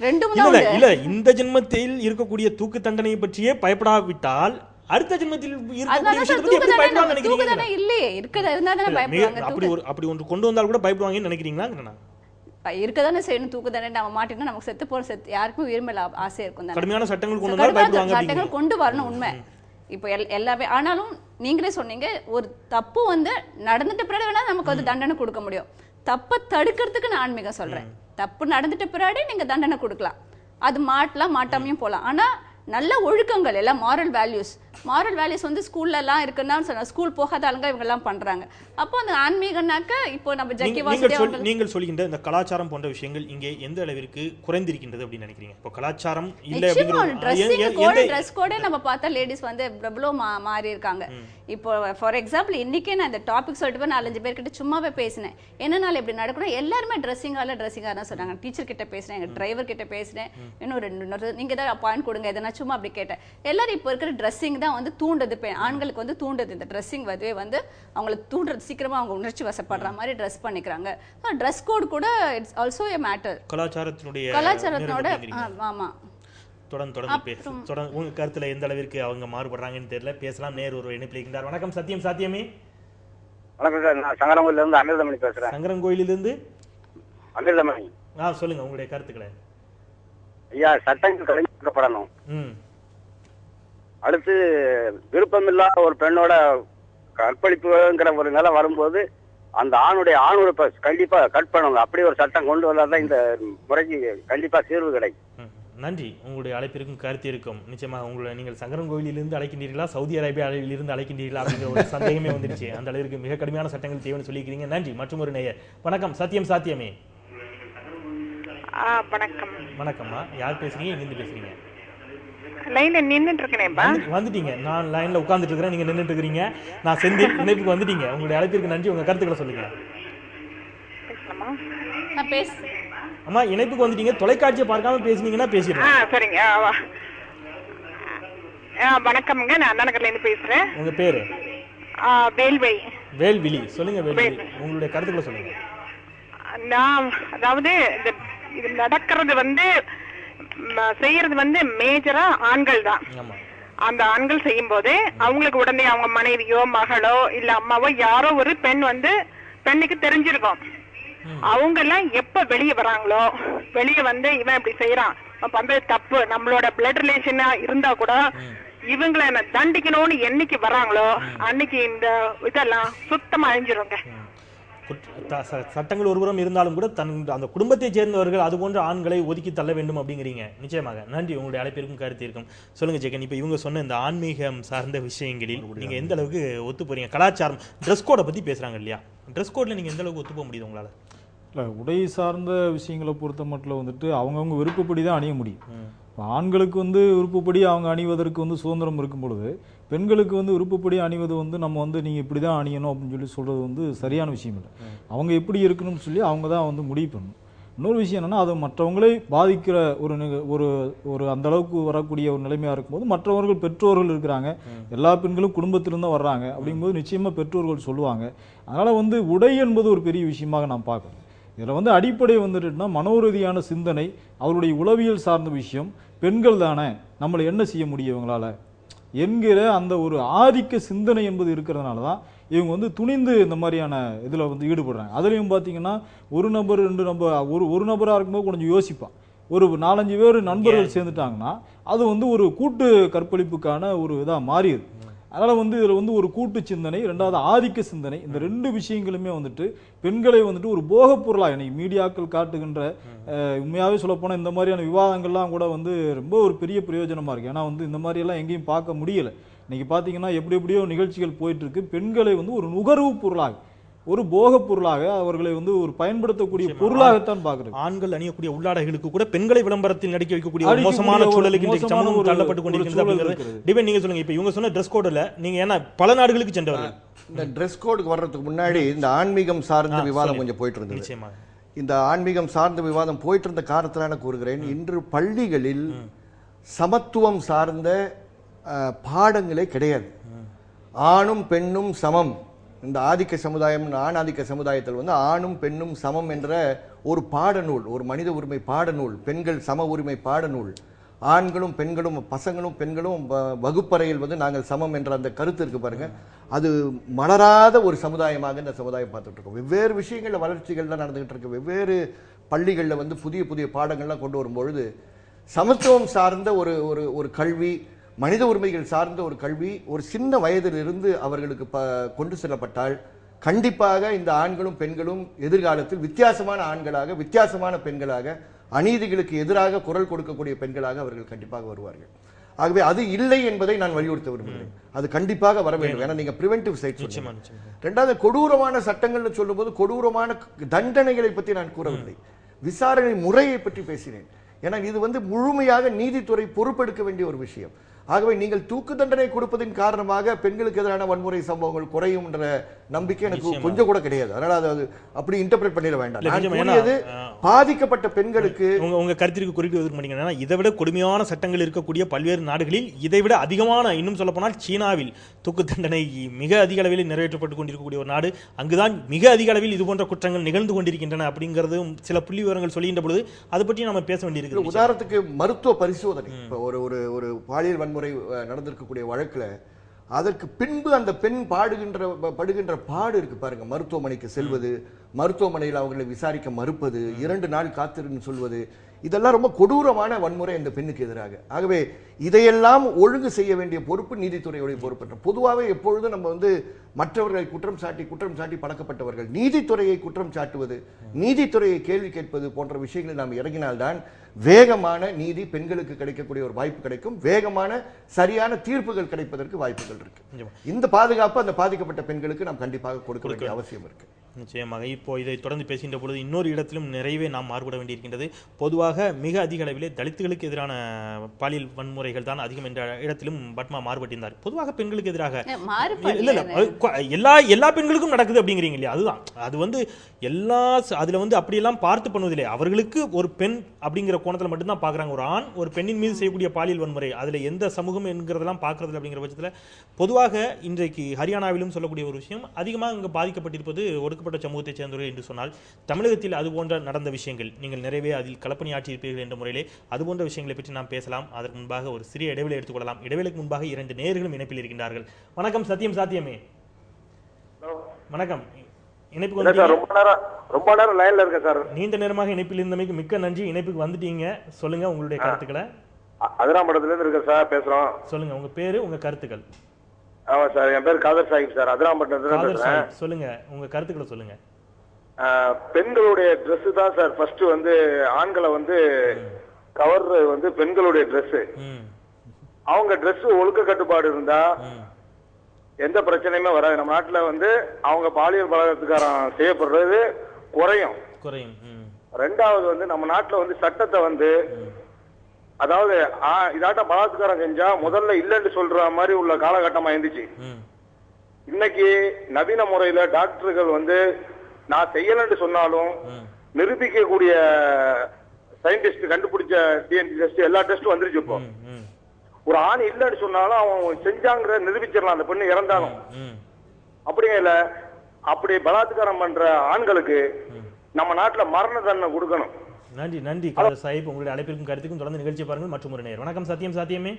இல்ல, இந்த ஜென்மத்தில் இருக்கக்கூடிய தூக்கு தண்டனையை பற்றியே பயப்படாவிட்டால் அடுத்த ஜென்மத்தில் இருக்கக்கூடிய விஷயத்தை எப்படி பயப்படுவாங்க நினைக்கிறீங்க? இல்லையே, இருக்கதா இருந்தா தான பயப்படுவாங்க. அப்படி ஒன்று கொண்டு வந்தால் கூட பயப்படுவாங்கன்னு நினைக்கிறீங்களா? இருக்கதானே செய்யணும். தூக்கு தண்டனை நம்ம மாட்டினா நமக்கு செத்து போற யாருக்கும் உயிர் மேல ஆசை இருக்கும். கடுமையான சட்டங்கள் கொண்டு வந்தால் பயப்படுவாங்க. சட்டங்கள் கொண்டு வரணும், உண்மை. இப்போ எல்லாமே ஆனாலும் நீங்களே சொன்னீங்க, ஒரு தப்பு வந்து நடந்துட்ட பிறகு வேணா நமக்கு வந்து தண்டனை கொடுக்க முடியும். தப்பை தடுக்கிறதுக்கு நான் ஆன்மீகம் சொல்றேன். தப்பு நடந்துட்ட பிறகு நீங்க தண்டனை கொடுக்கலாம், அது மாட்டலாம், மாட்டாமையும் போகலாம். ஆனா நல்ல ஒழுக்கங்கள் எல்லாம் மாரல் வேல்யூஸ் வந்து ஸ்கூல்ல எல்லாம் இருக்குன்னா சொன்னா, ஸ்கூல் போகாத ஆளுங்க இவங்க எல்லாம் பண்றாங்க. அப்போ அந்த ஆன்மீகம்னாக்க இப்போ நம்ம நீங்கள் சொல்கின்ற இந்த கலாச்சாரம் போன்ற விஷயங்கள் இங்கே எந்த அளவிற்கு குறைந்திருக்கின்றது அப்படின்னு நினைக்கிறீங்க? இப்போ கலாச்சாரம் இல்ல அப்படிங்கிற ட்ரெஸ் கோடே நம்ம பார்த்தா லேடிஸ் வந்து எவ்வளோ மாறி இருக்காங்க. இப்போ ஃபார் எக்ஸாம்பிள் இன்னைக்கே நான் இந்த டாபிக் சொல்லிட்டு போய் 4-5 பேர்கிட்ட சும்மாவே பேசினேன். என்னனால இப்படி நடக்கணும், எல்லாருமே ட்ரெஸ்ஸிங்காக தான் சொன்னாங்க. டீச்சர் கிட்ட பேசினேன், எங்க டிரைவர் கிட்ட பேசினேன், இன்னொரு நீங்க ஏதாவது பாயிண்ட் கொடுங்க எதனா, சும்மா அப்படி கேட்டேன். எல்லாரும் இப்போ இருக்கிற ட்ரெஸ்ஸிங் தான் வந்து தூண்டுது, ஆண்களுக்கு வந்து தூண்டுது. இந்த ட்ரெஸ்ஸிங் அதுவே வந்து அவங்களுக்கு தூண்டுறது, சீக்கிரமா அவங்க உணர்ச்சி வசப்படுற மாதிரி ட்ரெஸ் பண்ணிக்கிறாங்க. ட்ரெஸ் கோட் கூட இட்ஸ் ஆல்சோ எ மேட்டர். கலாச்சாரத்தினோட ஆமா. தொடர்ந்து உங்க கருத்துல எந்த அளவிற்கு அவங்க மாறுபடுறாங்கன்னு தெரியல. பேசலாம். நேர் ஒரு இணைப்பில் இருக்கின்றார். வணக்கம். சாத்தியமே. வணக்கம் சார், நான் சங்கரங்கோயில இருந்து அமிர்தமணி பேசுறேன். சங்கரங்கோயிலிருந்து அமிர்தமணி. சொல்லுங்க உங்களுடைய கருத்துக்களை. ஐயா, சட்டங்கள் கலைக்கப்படணும். அடுத்து விருப்பமில்லாத ஒரு பெண்ணோட கற்பழிப்புங்கிற ஒரு நிலை வரும்போது அந்த ஆண் உறுப்பை கண்டிப்பா கட் பண்ணுவாங்க. அப்படி ஒரு சட்டம் கொண்டு வந்தாதான் இந்த முறைக்கு கண்டிப்பா தீர்வு கிடைக்கும். நன்றி. உங்களுடைய அழைப்பிற்கும் கருத்திற்கும் நிச்சயமாக நீங்கள் சங்கரங்கோயிலிருந்து அழைக்கின்றீர்களா, சவுதி அரேபியாவிலிருந்து அழைக்கின்றீர்களா அப்படிங்கிற ஒரு சந்தேகமே வந்துருச்சு. அந்த அளவிற்கு மிக கடுமையான சட்டங்கள் தேவைன்னு சொல்லிக்கிறீங்க. நன்றி. மற்றும் ஒரு நேயர். வணக்கம். சாத்தியமே. வணக்கம்மா. யார் பேசுறீங்க, எங்கிருந்து பேசுறீங்க? லைன்ல நின்னுட்டு இருக்கேனேப்பா. வந்துட்டீங்க. நான் லைன்ல உட்கார்ந்துட்டு இருக்கேன், நீங்க நின்னுட்டு இருக்கீங்க. நான் செந்தில். இணைப்புக்கு வந்துட்டீங்க. உங்களுடைய அழைப்பிற்கு நன்றி. உங்க கருத்துக்களை சொல்லுங்க. பேசலாமா? நான் பேசு. அம்மா, இணைப்புக்கு வந்துட்டீங்க. தொலைக்காட்சியை பார்க்காம பேசுனீங்கன்னா பேசிடுறேன். சரிங்க. வணக்கம்ங்க, நான் அண்ணாநகர்ல இருந்து பேசுறேன். உங்க பேரு? வேல்விழி. சொல்லுங்க வேல்விழி, உங்களுடைய கருத்துக்களை சொல்லுங்க. நான் அதாவது இது நடக்கிறது வந்து செய்யறது வந்து மேஜரா ஆண்கள் தான். அந்த ஆண்கள் செய்யும் போது அவங்களுக்கு உடனே அவங்க மனைவியோ மகளோ இல்ல அம்மாவோ யாரோ ஒரு பெண்ணுக்கு தெரிஞ்சிருக்கும். அவங்க எல்லாம் எப்ப வெளியே வராங்களோ, வெளியே வந்து இவன் இப்படி செய்யறான், பண்றது தப்பு, நம்மளோட பிளட் ரிலேஷனா இருந்தா கூட இவங்களை தண்டிக்கணும்னு என்னைக்கு வராங்களோ அன்னைக்கு இந்த இதெல்லாம் சுத்தமா அழிஞ்சிருங்க. சட்டங்கள் ஒருபுறம் இருந்தாலும் கூட அந்த குடும்பத்தை சேர்ந்தவர்கள் அது போன்ற ஆண்களை ஒதுக்கி தள்ள வேண்டும் அப்படிங்கிறீங்க. நிச்சயமாக நன்றி. உங்களுடைய அழைப்பிற்கும் கருத்து இருக்கும். சொல்லுங்க ஜெகன். இப்ப இவங்க சொன்ன இந்த ஆன்மீகம் சார்ந்த விஷயங்களில் நீங்க எந்த அளவுக்கு ஒத்து போறீங்க? கலாச்சாரம், ட்ரெஸ் கோடை பத்தி பேசுறாங்க இல்லையா? ட்ரெஸ் கோட்ல நீங்க எந்த அளவுக்கு ஒத்து போக முடியுது உங்களால? இல்லை, உடை சார்ந்த விஷயங்களை பொறுத்த மட்டும் வந்துட்டு அவங்கவுங்க விருப்பப்படி தான் அணிய முடியும். ஆண்களுக்கு விருப்பப்படி அவங்க அணிவதற்கு சுதந்திரம் இருக்கும் பொழுது பெண்களுக்கு வந்து விருப்பப்படி அணிவது வந்து நம்ம வந்து நீங்கள் இப்படி தான் அணியணும் அப்படின்னு சொல்லி சொல்கிறது வந்து சரியான விஷயம் இல்லை. அவங்க எப்படி இருக்கணும்னு சொல்லி அவங்க தான் வந்து முடிவு பண்ணணும். இன்னொரு விஷயம் என்னென்னா, அது மற்றவங்களே பாதிக்கிற ஒரு ஒரு அந்த அளவுக்கு வரக்கூடிய ஒரு நிலைமையாக இருக்கும்போது மற்றவர்கள் பெற்றோர்கள் இருக்கிறாங்க, எல்லா பெண்களும் குடும்பத்திலிருந்து தான் வர்றாங்க. அப்படிங்கும்போது நிச்சயமாக பெற்றோர்கள் சொல்லுவாங்க. அதனால் வந்து உடை என்பது ஒரு பெரிய விஷயமாக நான் பார்க்குறேன். இதில் வந்து அடிப்படை வந்துட்டுனா மனோரீதியான சிந்தனை, அவருடைய உளவியல் சார்ந்த விஷயம். பெண்கள் தானே, நம்மளை என்ன செய்ய முடியும் இவங்களால என்கிற அந்த ஒரு ஆதிக்க சிந்தனை என்பது இருக்கிறதுனால தான் இவங்க வந்து துணிந்து இந்த மாதிரியான இதில் வந்து ஈடுபடுறாங்க. அதுலேயும் பார்த்தீங்கன்னா ஒரு நபர் 2 நபர் ஒரு நபராக இருக்கும்போது கொஞ்சம் யோசிப்பான். ஒரு 4-5 பேர் நண்பர்கள் சேர்ந்துட்டாங்கன்னா அது வந்து ஒரு கூட்டு கற்பழிப்புக்கான ஒரு இதாக மாறிடுது. அதனால் வந்து இதில் வந்து ஒரு கூட்டு சிந்தனை, 2வது ஆதிக்க சிந்தனை, இந்த 2 விஷயங்களுமே வந்துட்டு பெண்களை வந்துட்டு ஒரு போகப் பொருளாக இன்னைக்கு மீடியாக்கள் காட்டுகின்ற உண்மையாகவே சொல்லப்போனால் இந்த மாதிரியான விவாதங்கள்லாம் கூட வந்து ரொம்ப ஒரு பெரிய பிரயோஜனமாக இருக்குது. ஏன்னா வந்து இந்த மாதிரியெல்லாம் எங்கேயும் பார்க்க முடியலை. இன்றைக்கி பார்த்தீங்கன்னா எப்படியோ நிகழ்ச்சிகள் போயிட்டுருக்கு. பெண்களை வந்து ஒரு நுகர்வு பொருளாக, ஒரு போகப் பொருளாக அவர்களை வந்து ஒரு பயன்படுத்தக்கூடிய பொருளாகத்தான் பார்க்குறது. ஆண்கள் அணியக்கூடிய உள்ளாடைகளுக்கு கூட பெண்களை விளம்பரத்தில் நடிக்க வைக்கக்கூடிய மோசமான சூழலுக்கு இன்றைக்கு சமூகம் தள்ளப்பட்டு கொண்டிருக்கிறது. டிபெண்ட் நீங்க சொல்லுங்க. இப்போ இவங்க சொன்ன ட்ரெஸ் கோடில் நீங்க ஏன்னா பல நாடுகளுக்கு சென்றவர்கள், இந்த ட்ரெஸ் கோடுக்கு வர்றதுக்கு முன்னாடி இந்த ஆன்மீகம் சார்ந்த விவாதம் கொஞ்சம் போயிட்டு இருந்தது. நிச்சயமா இந்த ஆன்மீகம் சார்ந்த விவாதம் போயிட்டு இருந்த காரணத்திலான கூறுகிறேன், இன்று பள்ளிகளில் சமத்துவம் சார்ந்த பாடங்களே கிடையாது. ஆணும் பெண்ணும் சமம், இந்த ஆதிக்க சமுதாயம், ஆண் ஆதிக்க சமுதாயத்தில் வந்து ஆணும் பெண்ணும் சமம் என்ற ஒரு பாடநூல், ஒரு மனித உரிமை பாடநூல், பெண்கள் சம உரிமை பாடநூல், ஆண்களும் பெண்களும் பசங்களும் பெண்களும் வகுப்பறையில் வந்து நாங்கள் சமம் என்ற அந்த கருத்து இருக்கு பாருங்க, அது மலராத ஒரு சமுதாயமாக இந்த சமுதாயம் பார்த்துட்டு இருக்கோம். வெவ்வேறு விஷயங்களில் வளர்ச்சிகள்லாம் நடந்துகிட்டு இருக்கு. வெவ்வேறு பள்ளிகளில் வந்து புதிய புதிய பாடங்கள்லாம் கொண்டு வரும்பொழுது சமத்துவம் சார்ந்த ஒரு கல்வி, மனித உரிமைகள் சார்ந்த ஒரு கல்வி ஒரு சின்ன வயதிலிருந்து அவர்களுக்கு கொண்டு செல்லப்பட்டால் கண்டிப்பாக இந்த ஆண்களும் பெண்களும் எதிர்காலத்தில் வித்தியாசமான ஆண்களாக, வித்தியாசமான பெண்களாக, அநீதிகளுக்கு எதிராக குரல் கொடுக்கக்கூடிய பெண்களாக அவர்கள் கண்டிப்பாக வருவார்கள். ஆகவே அது இல்லை என்பதை நான் வலியுறுத்த விரும்புகிறேன். அது கண்டிப்பாக வர வேண்டும். ஏன்னா நீங்க பிரிவென்டிவ் சைட் சொல்லுங்க. 2வது கொடூரமான சட்டங்கள்னு சொல்லும்போது கொடூரமான தண்டனைகளை பற்றி நான் கூறவில்லை, விசாரணை முறையை பற்றி பேசினேன். ஏன்னா இது வந்து முழுமையாக நீதித்துறை பொறுப்பெடுக்க வேண்டிய ஒரு விஷயம். ஆகவே நீங்கள் தூக்கு தண்டனை கொடுப்பதின் காரணமாக பெண்களுக்கு எதிரான வன்முறை சம்பவங்கள் குறையும் என்ற நம்பிக்கை எனக்கு கொஞ்சம் கூட கிடையாது. அதனால அது அப்படி இன்டர்பிரேட் பண்ணிட வேண்டாம். பாதிக்கப்பட்ட பெண்களுக்கு உங்க கருத்திற்கு குறிப்பிடுவதற்கு மாட்டீங்கன்னா, இதை விட கொடுமையான சட்டங்கள் இருக்கக்கூடிய பல்வேறு நாடுகளில் இதைவிட அதிகமான, இன்னும் சொல்ல போனால் சீனாவில் தூக்கு தண்டனை மிக அதிக அளவில் நிறைவேற்றப்பட்டு கொண்டிருக்கக்கூடிய ஒரு நாடு. அங்குதான் மிக அதிக அளவில் இது போன்ற குற்றங்கள் நிகழ்ந்து கொண்டிருக்கின்றன அப்படிங்கிறது சில புள்ளி விவரங்கள் சொல்லுகின்ற பொழுது அதை பற்றி நம்ம பேச வேண்டியிருக்கு. உதாரணத்துக்கு மருத்துவ பரிசோதனை, இப்போ ஒரு பாலியல் வன்முறை நடந்திருக்கக்கூடிய வழக்குல அதற்கு பின்பு அந்த பெண் படுகின்ற பாடு இருக்கு பாருங்க. மருத்துவமனைக்கு செல்வது, மருத்துவமனையில் அவர்களை விசாரிக்க மறுப்பது, 2 நாள் காத்திருன்னு சொல்வது, இதெல்லாம் ரொம்ப கொடூரமான வன்முறை அந்த பெண்ணுக்கு எதிராக. ஆகவே இதையெல்லாம் ஒழுங்கு செய்ய வேண்டிய பொறுப்பு நீதித்துறையுடைய பொறுப்பு. பொதுவாகவே எப்பொழுதும் நம்ம வந்து மற்றவர்களை குற்றம் சாட்டி பழக்கப்பட்டவர்கள். நீதித்துறையை குற்றம் சாட்டுவது, நீதித்துறையை கேள்வி கேட்பது போன்ற விஷயங்களில் நாம் இறங்கினால்தான் வேகமான நீதி பெண்களுக்கு கிடைக்கக்கூடிய ஒரு வாய்ப்பு கிடைக்கும். வேகமான சரியான தீர்ப்புகள் கிடைப்பதற்கு வாய்ப்புகள் இருக்கு. இந்த பாதுகாப்பு அந்த பாதிக்கப்பட்ட பெண்களுக்கு நாம் கண்டிப்பாக கொடுக்க வேண்டிய அவசியம் இருக்கு. நிச்சயமாக. இப்போ இதை தொடர்ந்து பேசுகின்ற பொழுது இன்னொரு இடத்திலும் நிறைவே நாம் மாறுபட வேண்டியிருக்கின்றது. பொதுவாக மிக அதிக அளவிலே தலித்துகளுக்கு எதிரான பாலியல் வன்முறைகள் தான் அதிகம் என்ற இடத்திலும் பத்மா மாறுபட்டிருந்தார். பொதுவாக பெண்களுக்கு எதிராக எல்லா பெண்களுக்கும் நடக்குது அப்படிங்கிறீங்க இல்லையா? அதுதான் அது வந்து அதுல வந்து அப்படியெல்லாம் பார்த்து பண்ணுவதில்லை. அவர்களுக்கு ஒரு பெண் அப்படிங்கிற கோணத்தில் மட்டும்தான் பார்க்குறாங்க. ஒரு ஆண் ஒரு பெண்ணின் மீது செய்யக்கூடிய பாலியல் வன்முறை அதில் எந்த சமூகம் என்கிறதெல்லாம் பார்க்கறது அப்படிங்கிற பட்சத்தில் பொதுவாக இன்றைக்கு ஹரியானாவிலும் சொல்லக்கூடிய ஒரு விஷயம், அதிகமாக இங்கே பாதிக்கப்பட்டிருப்பது ஒடுக்கப்பட்ட சமூகத்தைச் சேர்ந்தவர்கள் என்று சொன்னால், தமிழகத்தில் அதுபோன்ற நடந்த விஷயங்கள் நீங்கள் நிறைவே அதில் களப்பணியாற்றியிருப்பீர்கள் என்ற முறையிலே அதுபோன்ற விஷயங்களை பற்றி நாம் பேசலாம். அதற்கு முன்பாக ஒரு சிறிய இடைவெளி எடுத்துக்கொள்ளலாம். இடைவெளிக்கு முன்பாக 2 நேயர்களும் இணைப்பில் இருக்கின்றார்கள். வணக்கம். சாத்தியமே வணக்கம். ரொம்ப நேரம் லைன்ல இருக்க சார். நீண்ட நேரமாக இணைப்பில் இருந்தமைக்கு மிக்க நன்றி. இணைப்புக்கு வந்துட்டீங்க, சொல்லுங்க உங்களுடைய கருத்துக்களை. அதிராம்படத்துல இருந்து இருக்க சார் பேசுறோம். சொல்லுங்க உங்க பேரு, உங்க கருத்துக்கள். ஆமா சார், என் பேர் காதர் சாஹிப் சார், அதிராம்பட்டத்துல இருந்து. சொல்லுங்க உங்க கருத்துக்களை சொல்லுங்க. பெண்களுடைய ட்ரெஸ் தான் சார் ஃபர்ஸ்ட் வந்து ஆண்களை வந்து கவர் வந்து பெண்களுடைய ட்ரெஸ். அவங்க ட்ரெஸ் ஒழுக்க கட்டுப்பாடு இருந்தா எந்த பிரச்சனையுமே வராது. நம்ம நாட்டுல வந்து அவங்க பாலியல் பலாத்காரம் செய்யப்படுறது குறையும். 2வது வந்து நம்ம நாட்டுல வந்து சட்டத்தை வந்து அதாவது இதாட்ட பலாத்காரம் செஞ்சா முதல்ல இல்லைன்னு சொல்ற மாதிரி உள்ள காலகட்டமா இருந்துச்சு. இன்னைக்கு நவீன முறையில டாக்டர்கள் வந்து நான் செய்யலன்னு சொன்னாலும் நிரூபிக்கக்கூடிய சயின்டிஸ்ட் கண்டுபிடிச்ச டிஎன்டி டெஸ்ட் எல்லா டெஸ்டும் வந்துருச்சு. இப்போ ஒரு ஆண் இல்லைன்னு சொன்னாலும் அவன் செஞ்சாங்கிற நிரூபிச்சிடலாம், அந்த பெண்ணு இறந்தாலும். அப்படிங்க இல்ல, அப்படி பலாத்காரம் பண்ற ஆண்களுக்கு நம்ம நாட்டுல மரண தண்டனை கொடுக்கணும். நன்றி நன்றி சாஹிப், உங்களுடைய அழைப்பிற்கும் கருத்துக்கும் தொடர்ந்து நிகழ்ச்சி பாருங்கள். மற்றும் ஒரு நேர். வணக்கம் சத்தியம். சாத்தியமே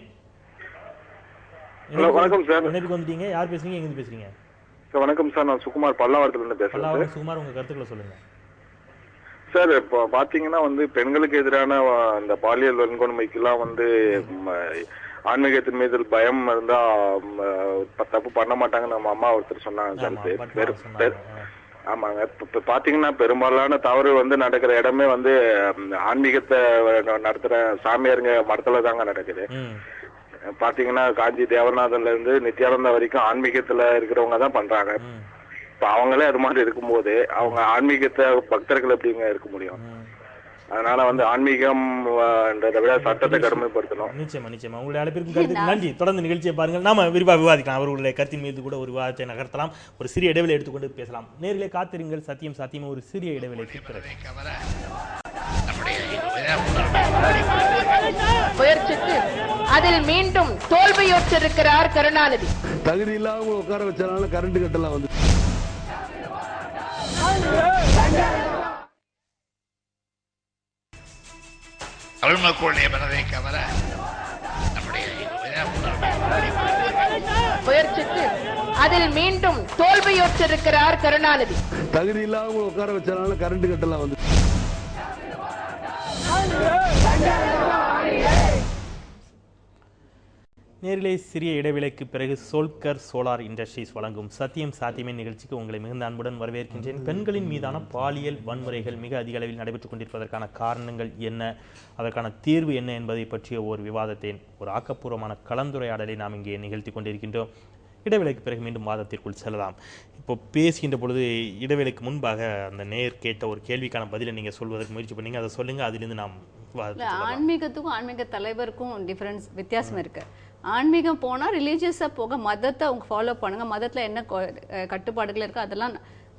வணக்கம் சார். இணைப்புக்கு வந்துட்டீங்க. யார் பேசுறீங்க, எங்க பேசுறீங்க? வணக்கம் சார், நான் சுகுமார் பல்லாவரத்துல இருந்து பேசுறேன். சுகுமார், உங்க கருத்துக்களை சொல்லுங்க சார். இப்போ பாத்தீங்கன்னா வந்து பெண்களுக்கு எதிரான அந்த பாலியல் வன்கொடுமைக்கு எல்லாம் வந்து ஆன்மீகத்தின் மீது பயம் இருந்தா தப்பு பண்ண மாட்டாங்கன்னு நம்ம அம்மா ஒருத்தர் சொன்னாங்க. ஆமாங்க. இப்ப பாத்தீங்கன்னா பெரும்பாலான தவறு வந்து நடக்கிற இடமே வந்து ஆன்மீகத்தை நடத்துற சாமியாருங்க மடத்துல தாங்க நடக்குது. பாத்தீங்கன்னா காஞ்சி தேவநாதன்ல இருந்து நித்யானந்தா வரைக்கும் ஆன்மீகத்துல இருக்கிறவங்க தான் பண்றாங்க. இப்ப அவங்களே அது மாதிரி இருக்கும்போது அவங்க ஆன்மீகத்தை பக்தர்கள் எப்படிங்க இருக்க முடியும்? அதனால வந்து ஆன்மீகம் விட சட்டத்தை கடுமைப்படுத்தணும். நிச்சயமா நிச்சயமா. உங்களுடைய அழைப்பிற்கு கருத்துக்கு நன்றி. தொடர்ந்து நிகழ்ச்சியை பாருங்கள். நாம விரிவாக விவாதிக்கலாம். அவர்களுடைய கருத்தின் மீது கூட ஒரு விவாதத்தை நகர்த்தலாம். ஒரு சிறிய இடைவெளி எடுத்துக்கொண்டு பேசலாம். நேரிலே காத்திருங்கள். சத்தியம் சாத்தியம் ஒரு சிறிய இடைவெளிக்கு பிறகு முயற்சித்து அதில் மீண்டும் தோல்வியுற்றிருக்கிறார் கருணாநிதி. தகுதி இல்லாம உட்கார வச்சாலும் கரண்ட் கட்டலாம் வந்து தமிழ் மக்களுடைய மனதை கவர முயற்சித்து அதில் மீண்டும் தோல்வியுற்றிருக்கிறார் கருணாநிதி. தகுதி இல்லாம உட்கார வச்சாலும் கரண்ட் கட்டலாம் வந்து நேரிலே சிறிய இடைவேளைக்கு பிறகு சோல்கர் சோலார் இண்டஸ்ட்ரீஸ் வழங்கும் சத்தியம் சாத்தியமே நிகழ்ச்சிக்கு உங்களை மிகுந்த அன்புடன் வரவேற்கின்றேன். பெண்களின் மீதான பாலியல் வன்முறைகள் மிக அதிக அளவில் நடைபெற்றுக் கொண்டிருப்பதற்கான காரணங்கள் என்ன, அதற்கான தீர்வு என்ன என்பதை பற்றிய ஒரு விவாதத்தை, ஒரு ஆக்கப்பூர்வமான கலந்துரையாடலை நாம் இங்கே நிகழ்த்தி கொண்டிருக்கின்றோம். இடைவேளைக்கு பிறகு மீண்டும் வாதத்திற்குள் செல்லலாம். இப்போ பேசுகின்ற பொழுது இடைவேளைக்கு முன்பாக அந்த நேர் கேட்ட ஒரு கேள்விக்கான பதிலை நீங்கள் சொல்வதற்கு முயற்சி பண்ணீங்க. அதை சொல்லுங்கள், அதிலிருந்து நாம் ஆன்மீகத்துக்கும் ஆன்மீக தலைவருக்கும் டிஃபரன்ஸ் வித்தியாசம் இருக்கு. ஆன்மீகம் போனால் ரிலீஜியஸாக போக மதத்தை அவங்க ஃபாலோ பண்ணுங்க, மதத்தில் என்ன கட்டுப்பாடுகள் இருக்கோ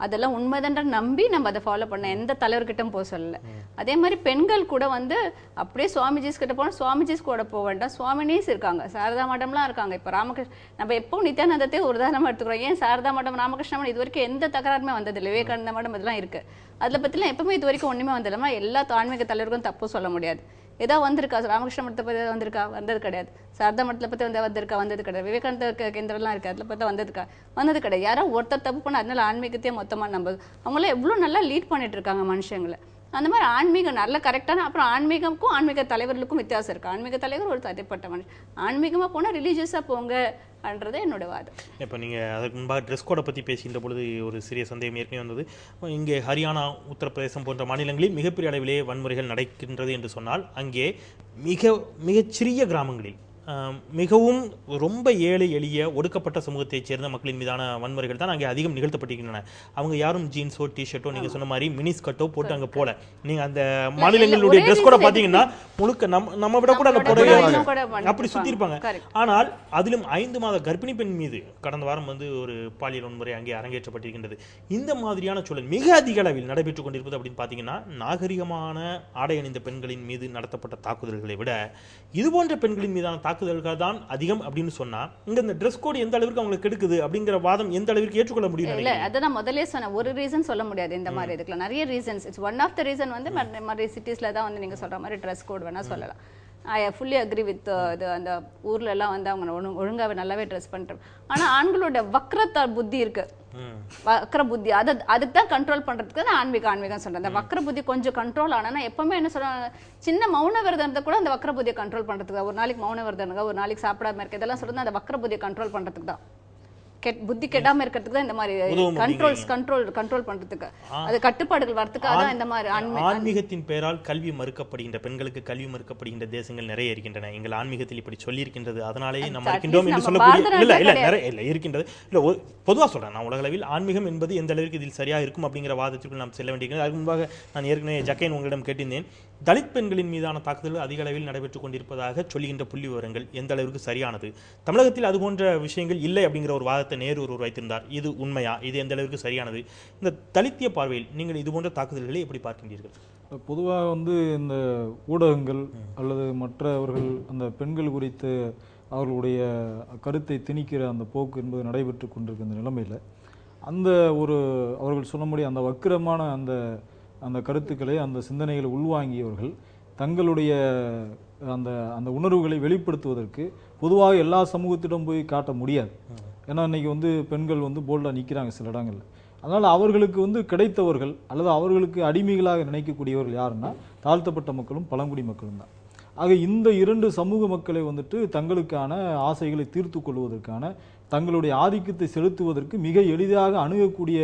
அதெல்லாம் உண்மைதான்ற நம்பி நம்ம அதை ஃபாலோ பண்ண எந்த தலைவர்கிட்ட போக சொல்லலை. அதே மாதிரி பெண்கள் கூட வந்து அப்படியே சுவாமிஜிஸ் கிட்ட போனால் சுவாமிஜிஸ் கூட போக வேண்டாம், சுவாமினிஸ் இருக்காங்க, சாரதா மடம்லாம் இருக்காங்க. இப்போ ராமகிருஷ்ண நம்ம எப்போ நித்யானந்தத்தை ஒரு உதாரணமாக எடுத்துக்கிறோம். ஏன் சாரதா மடம் ராமகிருஷ்ண மடம் இது வரைக்கும் எந்த தகராறுமே வந்ததில்லை. விவேகானந்த மடம் இதெல்லாம் இருக்கு. அதில் பற்றிலாம் எப்பவுமே இது வரைக்கும் ஒன்றுமே வந்ததில்லை. எல்லா ஆன்மீக தலைவருக்கும் தப்பு சொல்ல முடியாது. ஏதோ வந்திருக்கா ராமகிருஷ்ண மடத்தை பற்றி வந்திருக்கா? வந்தது கிடையாது. சாரதா மடத்தை பற்றி வந்திருக்கா? வந்தது கிடையாது. விவேகானந்த கேந்திரம்லாம் இருக்குது, அதில் பார்த்தா வந்தது கிடையாது. யாரோ ஒருத்தர் தப்பு பண்ண அதனால ஆன்மீகத்தையே மொத்தமாக நம்பது. அவங்களாம் எவ்வளோ நல்லா லீட் பண்ணிட்டு இருக்காங்க மனுஷங்களை. அந்த மாதிரி ஆன்மீகம் நல்ல கரெக்டான. அப்புறம் ஆன்மீகமுக்கும் ஆன்மீக தலைவர்களுக்கும் வித்தியாசம் இருக்குது. ஆன்மீக தலைவர் ஒரு தனிப்பட்ட மனுஷன். ஆன்மீகமாக போனால் ரிலீஜியஸாக போங்கன்றது என்னோட வாதம். இப்போ நீங்கள் அதுக்கு முன்பாக ட்ரெஸ் கோடை பற்றி பேசுகின்ற பொழுது ஒரு சிறிய சந்தேகம் ஏற்கனவே வந்தது. இங்கே ஹரியானா, உத்தரப்பிரதேசம் போன்ற மாநிலங்களில் மிகப்பெரிய அளவிலே வன்முறைகள் நடக்கின்றது என்று சொன்னால், அங்கே மிகச்சிறிய கிராமங்களில் மிகவும் ரொம்ப ஏழை எளிய ஒடுக்கப்பட்ட சமூகத்தைச் சேர்ந்த மக்களின் மீதான வன்முறைகள் தான் அங்கே அதிகம் நிகழ்த்தப்பட்டிருக்கின்றன. அவங்க யாரும் ஜீன்ஸோ டிஷர்ட்டோ நீங்கள் சொன்ன மாதிரி மினிஸ் கட்டோ போட்டு அங்கே போல. நீங்கள் அந்த மாநிலங்களுடைய ட்ரெஸ் கூட பார்த்தீங்கன்னா முழுக்க நம்ம விட கூட அந்த புடவை அப்படி சுற்றி இருப்பாங்க. ஆனால் அதிலும் 5 மாத கர்ப்பிணி பெண் மீது கடந்த வாரம் வந்து ஒரு பாலியல் வன்முறை அங்கே அரங்கேற்றப்பட்டிருக்கின்றது. இந்த மாதிரியான சூழல் மிக அதிக அளவில் நடைபெற்றுக் கொண்டிருப்பது அப்படின்னு பார்த்தீங்கன்னா, நாகரிகமான ஆடை அணிந்த பெண்களின் மீது நடத்தப்பட்ட தாக்குதல்களை விட இதுபோன்ற பெண்களின் மீதான தாக்குதல்கள் தான் அதிகம் அப்படின்னு சொன்னா, இந்த ட்ரெஸ் கோட் எந்த அளவுக்கு அவங்களுக்கு கெடுக்குது அப்படிங்கிற வாதம் எந்த அளவுக்கு ஏற்றுக்கொள்ள முடியும்? இல்ல, அதை நான் முதல்ல சொன்ன ஒரு ரீசன் சொல்ல முடியாது. இந்த மாதிரி இதுக்குள்ள நிறைய reasons. It's one of the reason வந்து மாதிரி சிட்டிஸ்ல தான் வந்து நீங்க சொல்ற மாதிரி ட்ரெஸ் கோட் வேணா சொல்லலாம். ஐ ஃபுல்லி அக்ரி வித் இது. அந்த ஊர்ல எல்லாம் வந்து அவங்க ஒழுங்காவே நல்லாவே ட்ரெஸ் பண்றாங்க. ஆனா ஆண்களோட வக்ரத்த புத்தி இருக்கு, வக்ர புத்தி, அதுக்கு தான் கண்ட்ரோல் பண்றதுக்கு தான் ஆன்மீகம் சொல்றேன். அந்த வக்ர புத்தி கொஞ்சம் கண்ட்ரோல் ஆனா எப்பவுமே என்ன சொல்றாங்க, சின்ன மௌன விரதத்தை கூட அந்த வக்ர புத்தியை கண்ட்ரோல் பண்றதுக்கு, ஒரு நாளைக்கு மௌன விரதம், ஒரு நாளைக்கு சாப்பிடாம இருக்க, இதெல்லாம் சொல்றது அந்த வக்ர புத்தியை கண்ட்ரோல் பண்றதுக்கு தான். புத்தி கெடாம இருக்கிறதுக்கு தான் இந்த மாதிரி கண்ட்ரோல் பண்றதுக்கு, அது கட்டுப்பாடுகள் வரதுக்காக தான் இந்த மாதிரி ஆன்மீகத்தின் பெயரால் கல்வி மறுக்கப்படுகின்ற பெண்களுக்கு கல்வி மறுக்கப்படுகின்ற தேசங்கள் நிறைய இருக்கின்றன. எங்கள் ஆன்மீகத்தில் இப்படி சொல்லி இருக்கின்றது, அதனாலேயே நம்ம இருக்கின்றோம் என்று சொல்லக்கூடிய இல்ல இருக்கின்றது. இல்ல பொதுவாக சொல்றேன், நான் உலகளவில் ஆன்மீகம் என்பது எந்த அளவிற்கு இதில் சரியா இருக்கும் அப்படிங்கிற வாதத்திற்கு நாம் செல்ல வேண்டியிருக்கிறது. அதுக்கு முன்பாக நான் ஏற்கனவே ஜக்கைன் உங்களிடம் கேட்டிருந்தேன், தலித் பெண்களின் மீதான தாக்குதல் அதிக அளவில் நடைபெற்றுக் கொண்டிருப்பதாக சொல்லுகின்ற புள்ளி விவரங்கள் எந்த அளவிற்கு சரியானது? தமிழகத்தில் அது போன்ற விஷயங்கள் இல்லை அப்படிங்கிற ஒரு வாதத்தை நேரு ஒருவர் வைத்திருந்தார். இது உண்மையா? இது எந்த அளவிற்கு சரியானது? இந்த தலித்திய பார்வையில் நீங்கள் இது போன்ற தாக்குதல்களை எப்படி பார்க்கின்றீர்கள்? பொதுவாக இந்த ஊடகங்கள் அல்லது மற்றவர்கள் அந்த பெண்கள் குறித்து அவர்களுடைய கருத்தை திணிக்கிற அந்த போக்கு என்பது நடைபெற்று கொண்டிருக்கிற நிலைமையில் அந்த அவர்கள் சொல்ல முடிய அந்த வக்கிரமான அந்த கருத்துக்களை அந்த சிந்தனைகளை உள்வாங்கியவர்கள் தங்களுடைய அந்த உணர்வுகளை வெளிப்படுத்துவதற்கு பொதுவாக எல்லா சமூகத்திடம் போய் காட்ட முடியாது. ஏன்னா இன்னைக்கு பெண்கள் போல்டாக நிற்கிறாங்க சில இடங்களில். அதனால் அவர்களுக்கு கிடைத்தவர்கள் அல்லது அவர்களுக்கு அடிமைகளாக நினைக்கக்கூடியவர்கள் யாருன்னா தாழ்த்தப்பட்ட மக்களும் பழங்குடி மக்களும் தான். ஆக இந்த இரண்டு சமூக மக்களை தங்களுக்கான ஆசைகளை தீர்த்து கொள்வதற்கான தங்களுடைய ஆதிக்கத்தை செலுத்துவதற்கு மிக எளிதாக அணுகக்கூடிய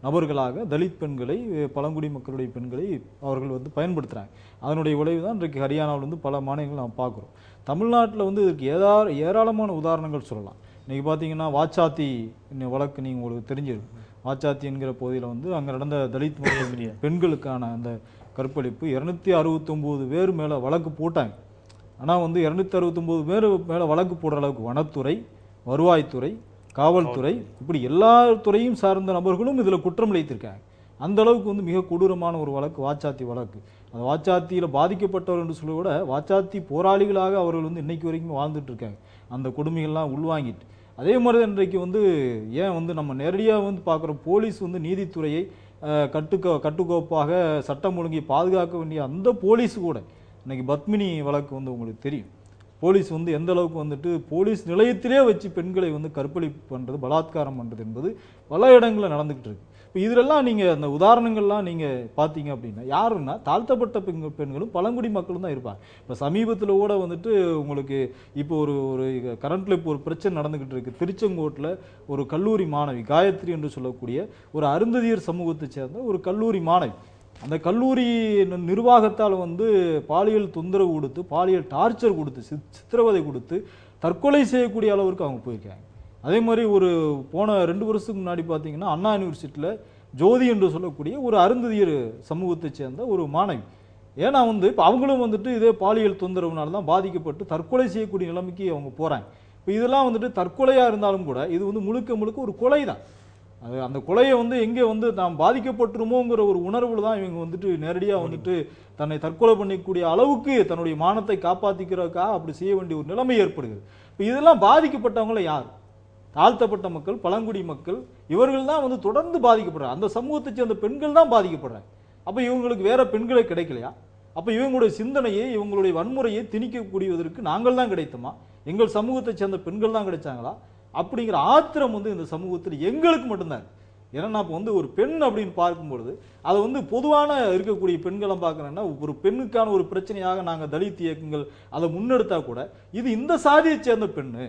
நபர்களாக தலித் பெண்களை பழங்குடி மக்களுடைய பெண்களை அவர்கள் பயன்படுத்துகிறாங்க. அதனுடைய விளைவு தான் இன்றைக்கு ஹரியானாவில் பல மாநிலங்கள் நாம் பார்க்குறோம். தமிழ்நாட்டில் இதற்கு ஏராளமான உதாரணங்கள் சொல்லலாம். இன்றைக்கி பார்த்தீங்கன்னா வாச்சாத்தி வழக்கு நீங்கள் உங்களுக்கு தெரிஞ்சிருக்கும். வாச்சாத்தி என்கிற பகுதியில் அங்கே நடந்த தலித் பெண்களுக்கான அந்த கற்பழிப்பு 269 பேர் மேலே வழக்கு போட்டாங்க. ஆனால் 269 பேர் மேலே வழக்கு போடுற அளவுக்கு வனத்துறை, வருவாய்த்துறை, காவல்துறை இப்படி எல்லா துறையும் சார்ந்த நபர்களும் இதில் குற்றம் இழைத்திருக்காங்க. அந்த அளவுக்கு மிக கொடூரமான ஒரு வழக்கு வாச்சாத்தி வழக்கு. அந்த வாச்சாத்தியில் பாதிக்கப்பட்டவர் என்று சொல்ல விட வாச்சாத்தி போராளிகளாக அவர்கள் இன்னைக்கு வரைக்கும் வாழ்ந்துட்டு இருக்காங்க. அந்த கொடுமைகள்லாம் உள்வாங்கிட்டு அதே மாதிரி இன்றைக்கு ஏன் நம்ம நேரடியாக பார்க்குற போலீஸ் நீதித்துறையை கட்டுக்கோப்பாக சட்டம் ஒழுங்கை பாதுகாக்க வேண்டிய அந்த போலீஸ் கூட இன்னைக்கு பத்மினி வழக்கு உங்களுக்கு தெரியும். போலீஸ் எந்த அளவுக்கு போலீஸ் நிலையத்திலே வச்சு பெண்களை கற்பழிப்பு பண்ணுறது, பலாத்காரம் பண்ணுறது என்பது பல இடங்களில் நடந்துகிட்டு இருக்கு. இப்போ இதிலெல்லாம் நீங்கள் அந்த உதாரணங்கள்லாம் நீங்கள் பார்த்தீங்க அப்படின்னா யாருன்னா தாழ்த்தப்பட்ட பெண்களும் பழங்குடி மக்களும் தான் இருப்பாங்க. இப்போ சமீபத்தில் கூட உங்களுக்கு இப்போ ஒரு கரண்ட்டில் இப்போ ஒரு பிரச்சனை நடந்துக்கிட்டு இருக்கு. திருச்செங்கோட்டில் ஒரு கல்லூரி மாணவி காயத்ரி என்று சொல்லக்கூடிய ஒரு அருந்ததியர் சமூகத்தை சேர்ந்த ஒரு கல்லூரி மாணவி அந்த கல்லூரி நிர்வாகத்தால் பாலியல் தொந்தரவு கொடுத்து, பாலியல் டார்ச்சர் கொடுத்து, சித்திரவதை கொடுத்து தற்கொலை செய்யக்கூடிய அளவிற்கு அவங்க போயிருக்காங்க. அதே மாதிரி போன 2 வருஷத்துக்கு முன்னாடி பார்த்தீங்கன்னா அண்ணா யூனிவர்சிட்டியில் ஜோதி என்று சொல்லக்கூடிய ஒரு அருந்ததியர் சமூகத்தை சேர்ந்த ஒரு மாணவி. ஏன்னா இப்போ அவங்களும் இதே பாலியல் தொந்தரவுனால தான் பாதிக்கப்பட்டு தற்கொலை செய்யக்கூடிய நிலைமைக்கு அவங்க போகிறாங்க. இப்போ இதெல்லாம் தற்கொலையாக இருந்தாலும் கூட இது முழுக்க முழுக்க ஒரு கொலை தான். அந்த கொலையை எங்கே நாம் பாதிக்கப்பட்டுருமோங்கிற ஒரு உணர்வுல தான் இவங்க நேரடியாக தன்னை தற்கொலை பண்ணிக்கூடிய அளவுக்கு தன்னுடைய மானத்தை காப்பாற்றிக்கிறதுக்காக அப்படி செய்ய வேண்டிய ஒரு நிலைமை ஏற்படுகிறது. இப்போ இதெல்லாம் பாதிக்கப்பட்டவங்கள யார்? தாழ்த்தப்பட்ட மக்கள், பழங்குடி மக்கள், இவர்கள் தான் தொடர்ந்து பாதிக்கப்படுறாங்க. அந்த சமூகத்தை சேர்ந்த பெண்கள் தான் பாதிக்கப்படுறாங்க. அப்போ இவங்களுக்கு வேற பெண்களே கிடைக்கலையா? அப்போ இவங்களுடைய சிந்தனையை, இவங்களுடைய வன்முறையை திணிக்கக்கூடியதற்கு நாங்கள் தான் கிடைத்தோமா? எங்கள் சமூகத்தை சேர்ந்த பெண்கள் தான் கிடைச்சாங்களா? அப்படிங்கிற ஆத்திரம் இந்த சமூகத்தில் எங்களுக்கு மட்டும்தான். ஏன்னா நான் ஒரு பெண் அப்படின்னு பார்க்கும்பொழுது அதை பொதுவான இருக்கக்கூடிய பெண்களை பார்க்குறேன்னா ஒரு பெண்ணுக்கான ஒரு பிரச்சனையாக நாங்கள் தலித் இயக்கங்கள் அதை முன்னெடுத்தா கூட இது இந்த சாதியை சேர்ந்த பெண்ணு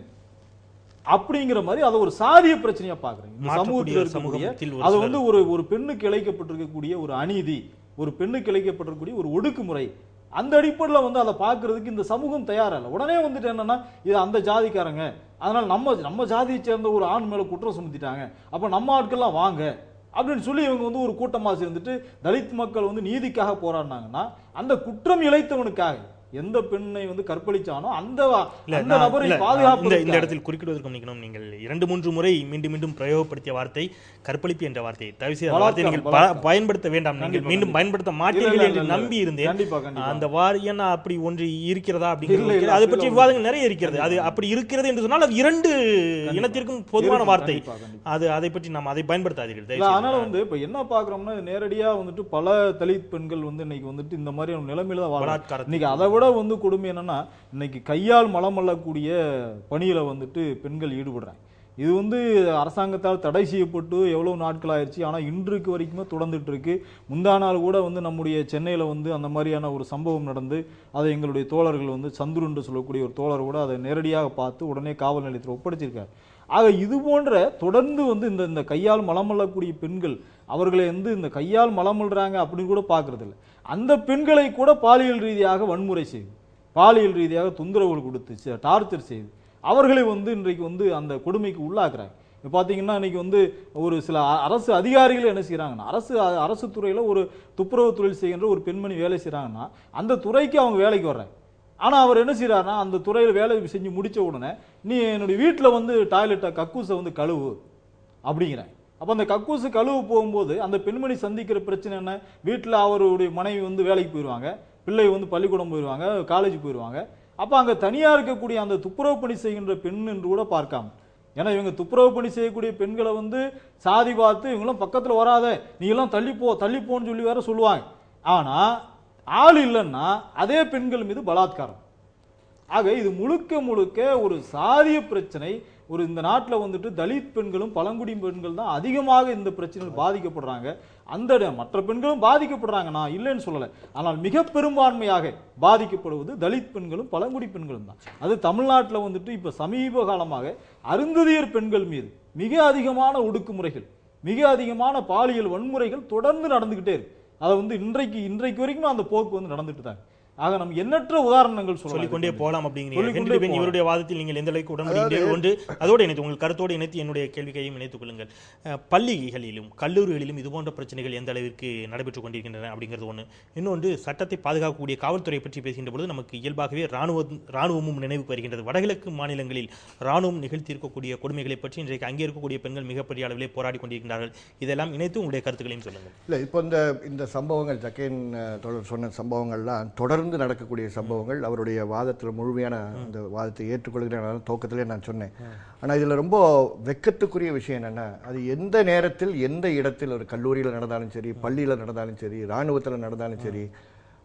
அப்படிங்கிற மாதிரி அதை ஒரு சாதிய பிரச்சனையா பார்க்குறேன். சமூகத்தில் இருக்கக்கூடிய அது ஒரு பெண்ணுக்கு இழைக்கப்பட்டிருக்கக்கூடிய ஒரு அநீதி, ஒரு பெண்ணுக்கு இழைக்கப்பட்டிருக்கக்கூடிய ஒரு ஒடுக்குமுறை, அந்த அடிப்படையில் அதை பார்க்கறதுக்கு இந்த சமூகம் தயாரில்லை. உடனே என்னன்னா இது அந்த ஜாதிக்காரங்க, அதனால நம்ம ஜாதியை சேர்ந்த ஒரு ஆண் மேல குற்றம் சுமத்திட்டாங்க, அப்ப நம்ம ஆட்கள்லாம் வாங்க அப்படின்னு சொல்லி இவங்க ஒரு கூட்டமா சேர்ந்துட்டு தலித் மக்கள் நீதிக்காக போராடினாங்கன்னா அந்த குற்றம் இழைத்தவனுக்காக எந்த பெண்ணை கற்பழிச்சானோ அந்த நபரை பாதுகாப்பு. இந்த இடத்தில் குறுக்கிடுவதற்கு நினைக்கணும், நீங்கள் 2-3 முறை மீண்டும் மீண்டும் பிரயோகப்படுத்திய வார்த்தை கற்பழிப்பு என்ற வார்த்தையை தயவு செய்து வார்த்தை நீங்கள் பயன்படுத்த வேண்டாம். நீங்கள் மீண்டும் பயன்படுத்த மாட்டீர்கள் என்று நம்பி இருந்தேன். அந்த வாரியன் அப்படி ஒன்று இருக்கிறதா அப்படிங்கிறது அதை பற்றி விவாதங்கள் நிறைய இருக்கிறது. அது அப்படி இருக்கிறது என்று சொன்னால் அது 2 இனத்திற்கும் பொதுவான வார்த்தை. அதை பற்றி நாம் அதை பயன்படுத்தாதீர்கள். அதனால இப்ப என்ன பாக்குறோம்னா நேரடியா பல தலித் பெண்கள் இன்னைக்கு இந்த மாதிரி நிலைமையில தான் வாழ. இன்னைக்கு அதை கொடுமை என்னன்னா இன்னைக்கு கையால் மலம் அள்ளக்கூடிய பணியில பெண்கள் ஈடுபடுறாங்க. இது அரசாங்கத்தால் தடை செய்யப்பட்டு எவ்வளவு நாட்கள் ஆயிடுச்சு. ஆனா இன்றைக்கு வரைக்குமே தொடர்ந்துட்டு இருக்கு. முந்தா நாள் கூட நம்முடைய சென்னையில அந்த மாதிரியான ஒரு சம்பவம் நடந்து அதை எங்களுடைய தோழர்கள் சந்துரு என்று சொல்லக்கூடிய ஒரு தோழர் கூட அதை நேரடியாக பார்த்து உடனே காவல் நிலையத்தில் ஒப்படைச்சிருக்காரு. ஆக இது போன்ற தொடர்ந்து இந்த கையால் மலம் அள்ளக்கூடிய பெண்கள் அவர்களை இந்த கையால் மலம் அள்ளுறாங்க அப்படின்னு கூட பார்க்கறது இல்லை. அந்த பெண்களை கூட பாலியல் ரீதியாக வன்முறை செய்து, பாலியல் ரீதியாக தொந்தரவுகள் கொடுத்து, டார்ச்சர் செய்து அவர்களை இன்றைக்கு அந்த கொடுமைக்கு உள்ளாக்குறாங்க. இப்போ பார்த்தீங்கன்னா இன்னைக்கு வந்து ஒரு சில அரசு அதிகாரிகள் என்ன செய்கிறாங்கன்னா அரசு துறையில் ஒரு துப்புரவு தொழில் செய்கின்ற ஒரு பெண்மணி வேலை செய்கிறாங்கன்னா அந்த துறைக்கு அவங்க வேலைக்கு வர்றாங்க. ஆனால் அவர் என்ன செய்கிறாருன்னா அந்த துறையில் வேலை செஞ்சு முடித்த உடனே நீ என்னுடைய வீட்டில் வந்து டாய்லெட்டை கக்கூஸை வந்து கழுவு அப்படிங்கிறேன். அப்போ அந்த கக்கூசு கழுவு போகும்போது அந்த பெண்மணி சந்திக்கிற பிரச்சனை என்ன? வீட்டில் அவருடைய மனைவி வந்து வேலைக்கு போயிடுவாங்க, பிள்ளை வந்து பள்ளிக்கூடம் போயிடுவாங்க, காலேஜ் போயிடுவாங்க. அப்போ அங்கே தனியாக இருக்கக்கூடிய அந்த துப்புரவு பணி செய்கின்ற பெண் என்று கூட பார்க்காம, ஏன்னா இவங்க துப்புரவு பணி செய்யக்கூடிய பெண்களை வந்து சாதி பார்த்து இவங்களாம் பக்கத்தில் வராத, நீங்களாம் தள்ளிப்போன்னு சொல்லி வேற சொல்லுவாங்க. ஆனால் ஆள் இல்லைன்னா அதே பெண்கள் மீது பலாத்காரம். ஆக இது முழுக்க ஒரு சாதிய பிரச்சனை. ஒரு இந்த நாட்டில் வந்துட்டு தலித் பெண்களும் பழங்குடி பெண்கள் தான் அதிகமாக இந்த பிரச்சனையில் பாதிக்கப்படுறாங்க. அந்த மற்ற பெண்களும் பாதிக்கப்படுறாங்க, நான் இல்லைன்னு சொல்லலை. ஆனால் மிக பெரும்பான்மையாக பாதிக்கப்படுவது தலித் பெண்களும் பழங்குடி பெண்களும் தான். அது தமிழ்நாட்டில் வந்துட்டு இப்போ சமீப காலமாக அருந்ததியர் பெண்கள் மீது மிக அதிகமான ஒடுக்குமுறைகள், மிக அதிகமான பாலியல் வன்முறைகள் தொடர்ந்து நடந்துகிட்டே இருக்கு. அதை வந்து இன்றைக்கு வரைக்கும் அந்த போக்கு வந்து நடந்துட்டு தான். ஆக நம்ம எண்ணற்ற உதாரணங்கள் சொல்லிக்கொண்டே போகலாம் அப்படிங்கிறீங்க. இவருடைய வாதத்தில் நீங்கள் எந்த அளவுக்கு உடன்படுகிறீர்கள் ஒன்று அதோடு இணைத்து உங்கள் கருத்தோடு இணைத்து என்னுடைய கேள்விக்கையும் இணைத்துக் கொள்ளுங்கள். பள்ளிகளிலும் கல்லூரிகளிலும் இது போன்ற பிரச்சனைகள் எந்த அளவிற்கு நடைபெற்றுக் கொண்டிருக்கின்றன அப்படிங்கிறது ஒன்று. இன்னொன்று, சட்டத்தை பாதுகாக்கக்கூடிய காவல்துறை பற்றி பேசுகின்ற பொழுது நமக்கு இயல்பாகவே ராணுவமும் நினைவுக்கு வருகின்றது. வடகிழக்கு மாநிலங்களில் ராணுவம் நிகழ்த்தியிருக்கக்கூடிய கொடுமைகளை பற்றி இன்றைக்கு அங்கே இருக்கக்கூடிய பெண்கள் மிகப்பெரிய அளவிலே போராடி கொண்டிருக்கிறார்கள். இதெல்லாம் இணைத்து உங்களுடைய கருத்துக்களையும் சொல்லுங்கள். இல்லை, இப்போ இந்த சம்பவங்கள் ஜக்கேன் சொன்ன சம்பவங்கள்லாம் தொடர்ந்து நடக்கக்கூடிய சம்பவங்கள். அவருடைய வாதத்தில் முழுமையான அந்த வாதத்தை ஏற்றுக்கொள்கிறேன், துவக்கத்திலே நான் சொன்னேன். ஆனால் இதில் ரொம்ப வெட்கத்துக்குரிய விஷயம் என்னென்னா, அது எந்த நேரத்தில் எந்த இடத்தில் ஒரு கல்லூரியில் நடந்தாலும் சரி, பள்ளியில் நடந்தாலும் சரி, இராணுவத்தில் நடந்தாலும் சரி,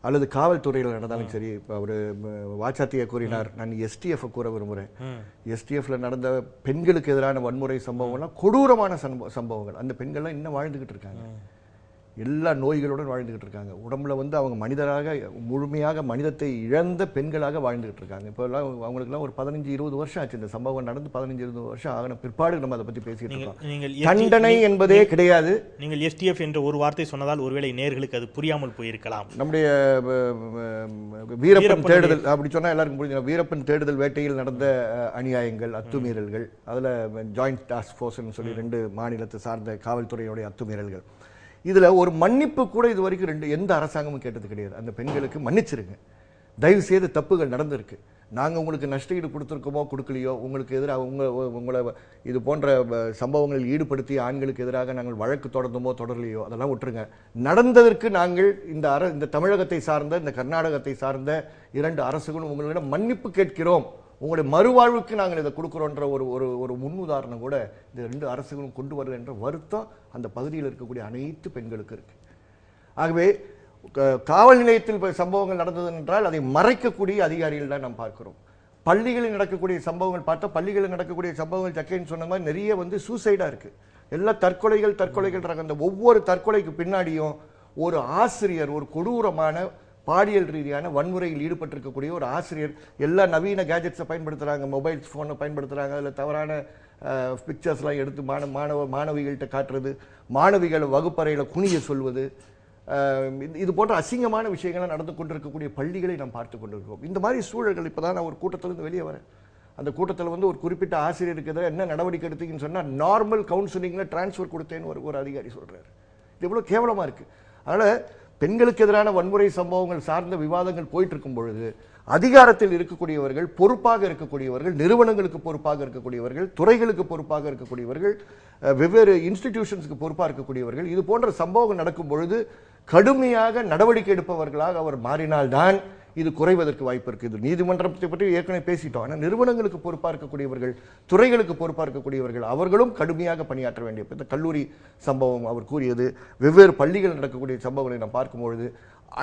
அல்லது காவல்துறையில் நடந்தாலும் சரி. இப்போ அவர் வாச்சாத்தியை கூறினார், நான் எஸ்டிஎஃப் கூற விரும்புகிறேன். எஸ்டிஎஃப்ல நடந்த பெண்களுக்கு எதிரான வன்முறை சம்பவங்கள்லாம் கொடூரமான சம்பவங்கள். அந்த பெண்கள்லாம் இன்னும் வாழ்ந்துகிட்டு இருக்காங்க, எல்லா நோய்களுடன் வாழ்ந்துகிட்டு இருக்காங்க. உடம்புல வந்து அவங்க மனிதராக முழுமையாக மனிதத்தை இழந்த பெண்களாக வாழ்ந்துகிட்டு இருக்காங்க. இப்போ எல்லாம் அவங்களுக்குலாம் ஒரு 15-20 வருஷம் ஆச்சு. இந்த சம்பவம் நடந்து 15-20 வருஷம் ஆகின பிற்பாடு நம்ம அதை பற்றி பேசிட்டு இருக்கோம். தண்டனை என்பதே கிடையாது. நீங்கள் எஸ்டிஎஃப் என்ற ஒரு வார்த்தை சொன்னதால் ஒருவேளை நேர்களுக்கு அது புரியாமல் போயிருக்கலாம். நம்முடைய வீரப்பன் தேடுதல் அப்படி சொன்னா எல்லாருக்கும் புரிஞ்சு. வீரப்பன் தேடுதல் வேட்டையில் நடந்த அநியாயங்கள், அத்துமீறல்கள், அதில் ஜாயிண்ட் டாஸ்க் ஃபோர்ஸ்ன்னு சொல்லி 2 மாநிலத்தை சார்ந்த காவல்துறையுடைய அத்துமீறல்கள். இதுல ஒரு மன்னிப்பு கூட இது வரைக்கும் எந்த அரசாங்கமும் கேட்டது கிடையாது. அந்த பெண்களுக்கு மன்னிச்சிருங்க, தயவு செய்து தப்புகள் நடந்திருக்கு, நாங்கள் உங்களுக்கு நஷ்டஈடு கொடுத்துருக்கோமோ கொடுக்கலையோ, உங்களுக்கு எதிராக உங்களை இது போன்ற சம்பவங்களில் ஈடுபடுத்தி ஆண்களுக்கு எதிராக நாங்கள் வழக்கு தொடர்ந்தோமோ தொடரலையோ அதெல்லாம் விட்டுருங்க. நடந்ததற்கு நாங்கள் இந்த தமிழகத்தை சார்ந்த இந்த கர்நாடகத்தை சார்ந்த 2 அரசுகளும் உங்களிடம் மன்னிப்பு கேட்கிறோம், உங்களுடைய மறுவாழ்வுக்கு நாங்கள் இதை கொடுக்குறோன்ற ஒரு முன்னுதாரணம் கூட இந்த 2 அரசுகளும் கொண்டு வருது என்ற வருத்தம் அந்த பகுதியில் இருக்கக்கூடிய அனைத்து பெண்களுக்கு இருக்கு. ஆகவே காவல் நிலையத்தில் சம்பவங்கள் நடந்தது என்றால் அதை மறைக்கக்கூடிய அதிகாரிகள் தான் நாம் பார்க்கிறோம். பள்ளிகளில் நடக்கக்கூடிய சம்பவங்கள் பார்த்தா, பள்ளிகளில் நடக்கக்கூடிய சம்பவங்கள் ஜக்கேன்னு சொன்ன மாதிரி நிறைய வந்து சூசைடா இருக்கு. எல்லா தற்கொலைகள். அந்த ஒவ்வொரு தற்கொலைக்கு பின்னாடியும் ஒரு ஆசிரியர், ஒரு கொடூரமான பாலியல் ரீதியான வன்முறையில் ஈடுபட்டிருக்கக்கூடிய ஒரு ஆசிரியர். எல்லா நவீன கேஜெட்ஸை பயன்படுத்துகிறாங்க, மொபைல் ஃபோனை பயன்படுத்துகிறாங்க, அதில் தவறான பிக்சர்ஸ்லாம் எடுத்து மாணவிகள்கிட்ட காட்டுறது, மாணவிகளை வகுப்பறையில் குனிய சொல்வது, இது போன்ற அசிங்கமான விஷயங்கள்லாம் நடந்து கொண்டிருக்கக்கூடிய பள்ளிகளை நாம் பார்த்து கொண்டிருக்கிறோம். இந்த மாதிரி சூழல்கள். இப்போ தான் நான் ஒரு கூட்டத்திலிருந்து வெளியே வரேன். அந்த கூட்டத்தில் வந்து ஒரு குறிப்பிட்ட ஆசிரியருக்கு எதிராக என்ன நடவடிக்கை எடுத்தீங்கன்னு சொன்னால் நார்மல் கவுன்சிலிங்கில் டிரான்ஸ்ஃபர் கொடுத்தேன்னு ஒரு அதிகாரி சொல்கிறார். இது எவ்வளோ கேவலமாக இருக்குது. அதனால் பெண்களுக்கு எதிரான வன்முறை சம்பவங்கள் சார்ந்த விவாதங்கள் போயிட்டு இருக்கும் பொழுது அதிகாரத்தில் இருக்கக்கூடியவர்கள், பொறுப்பாக இருக்கக்கூடியவர்கள், நிறுவனங்களுக்கு பொறுப்பாக இருக்கக்கூடியவர்கள், துறைகளுக்கு பொறுப்பாக இருக்கக்கூடியவர்கள், வெவ்வேறு இன்ஸ்டிடியூஷன்ஸுக்கு பொறுப்பாக இருக்கக்கூடியவர்கள் இது போன்ற சம்பவங்கள் நடக்கும் பொழுது கடுமையாக நடவடிக்கை எடுப்பவர்களாக அவர் மாறினால்தான் இது குறைவதற்கு வாய்ப்பு இருக்கு. இது நீதிமன்றத்தை பற்றி ஏற்கனவே பேசிட்டோம். ஆனால் நிறுவனங்களுக்கு பொறுப்பாக இருக்கக்கூடியவர்கள், துறைகளுக்கு பொறுப்பாக இருக்கக்கூடியவர்கள் அவர்களும் கடுமையாக பணியாற்ற வேண்டிய இந்த கல்லூரி சம்பவம் அவர் கூறியது, வெவ்வேறு பள்ளிகள் நடக்கக்கூடிய சம்பவங்களை நாம் பார்க்கும்பொழுது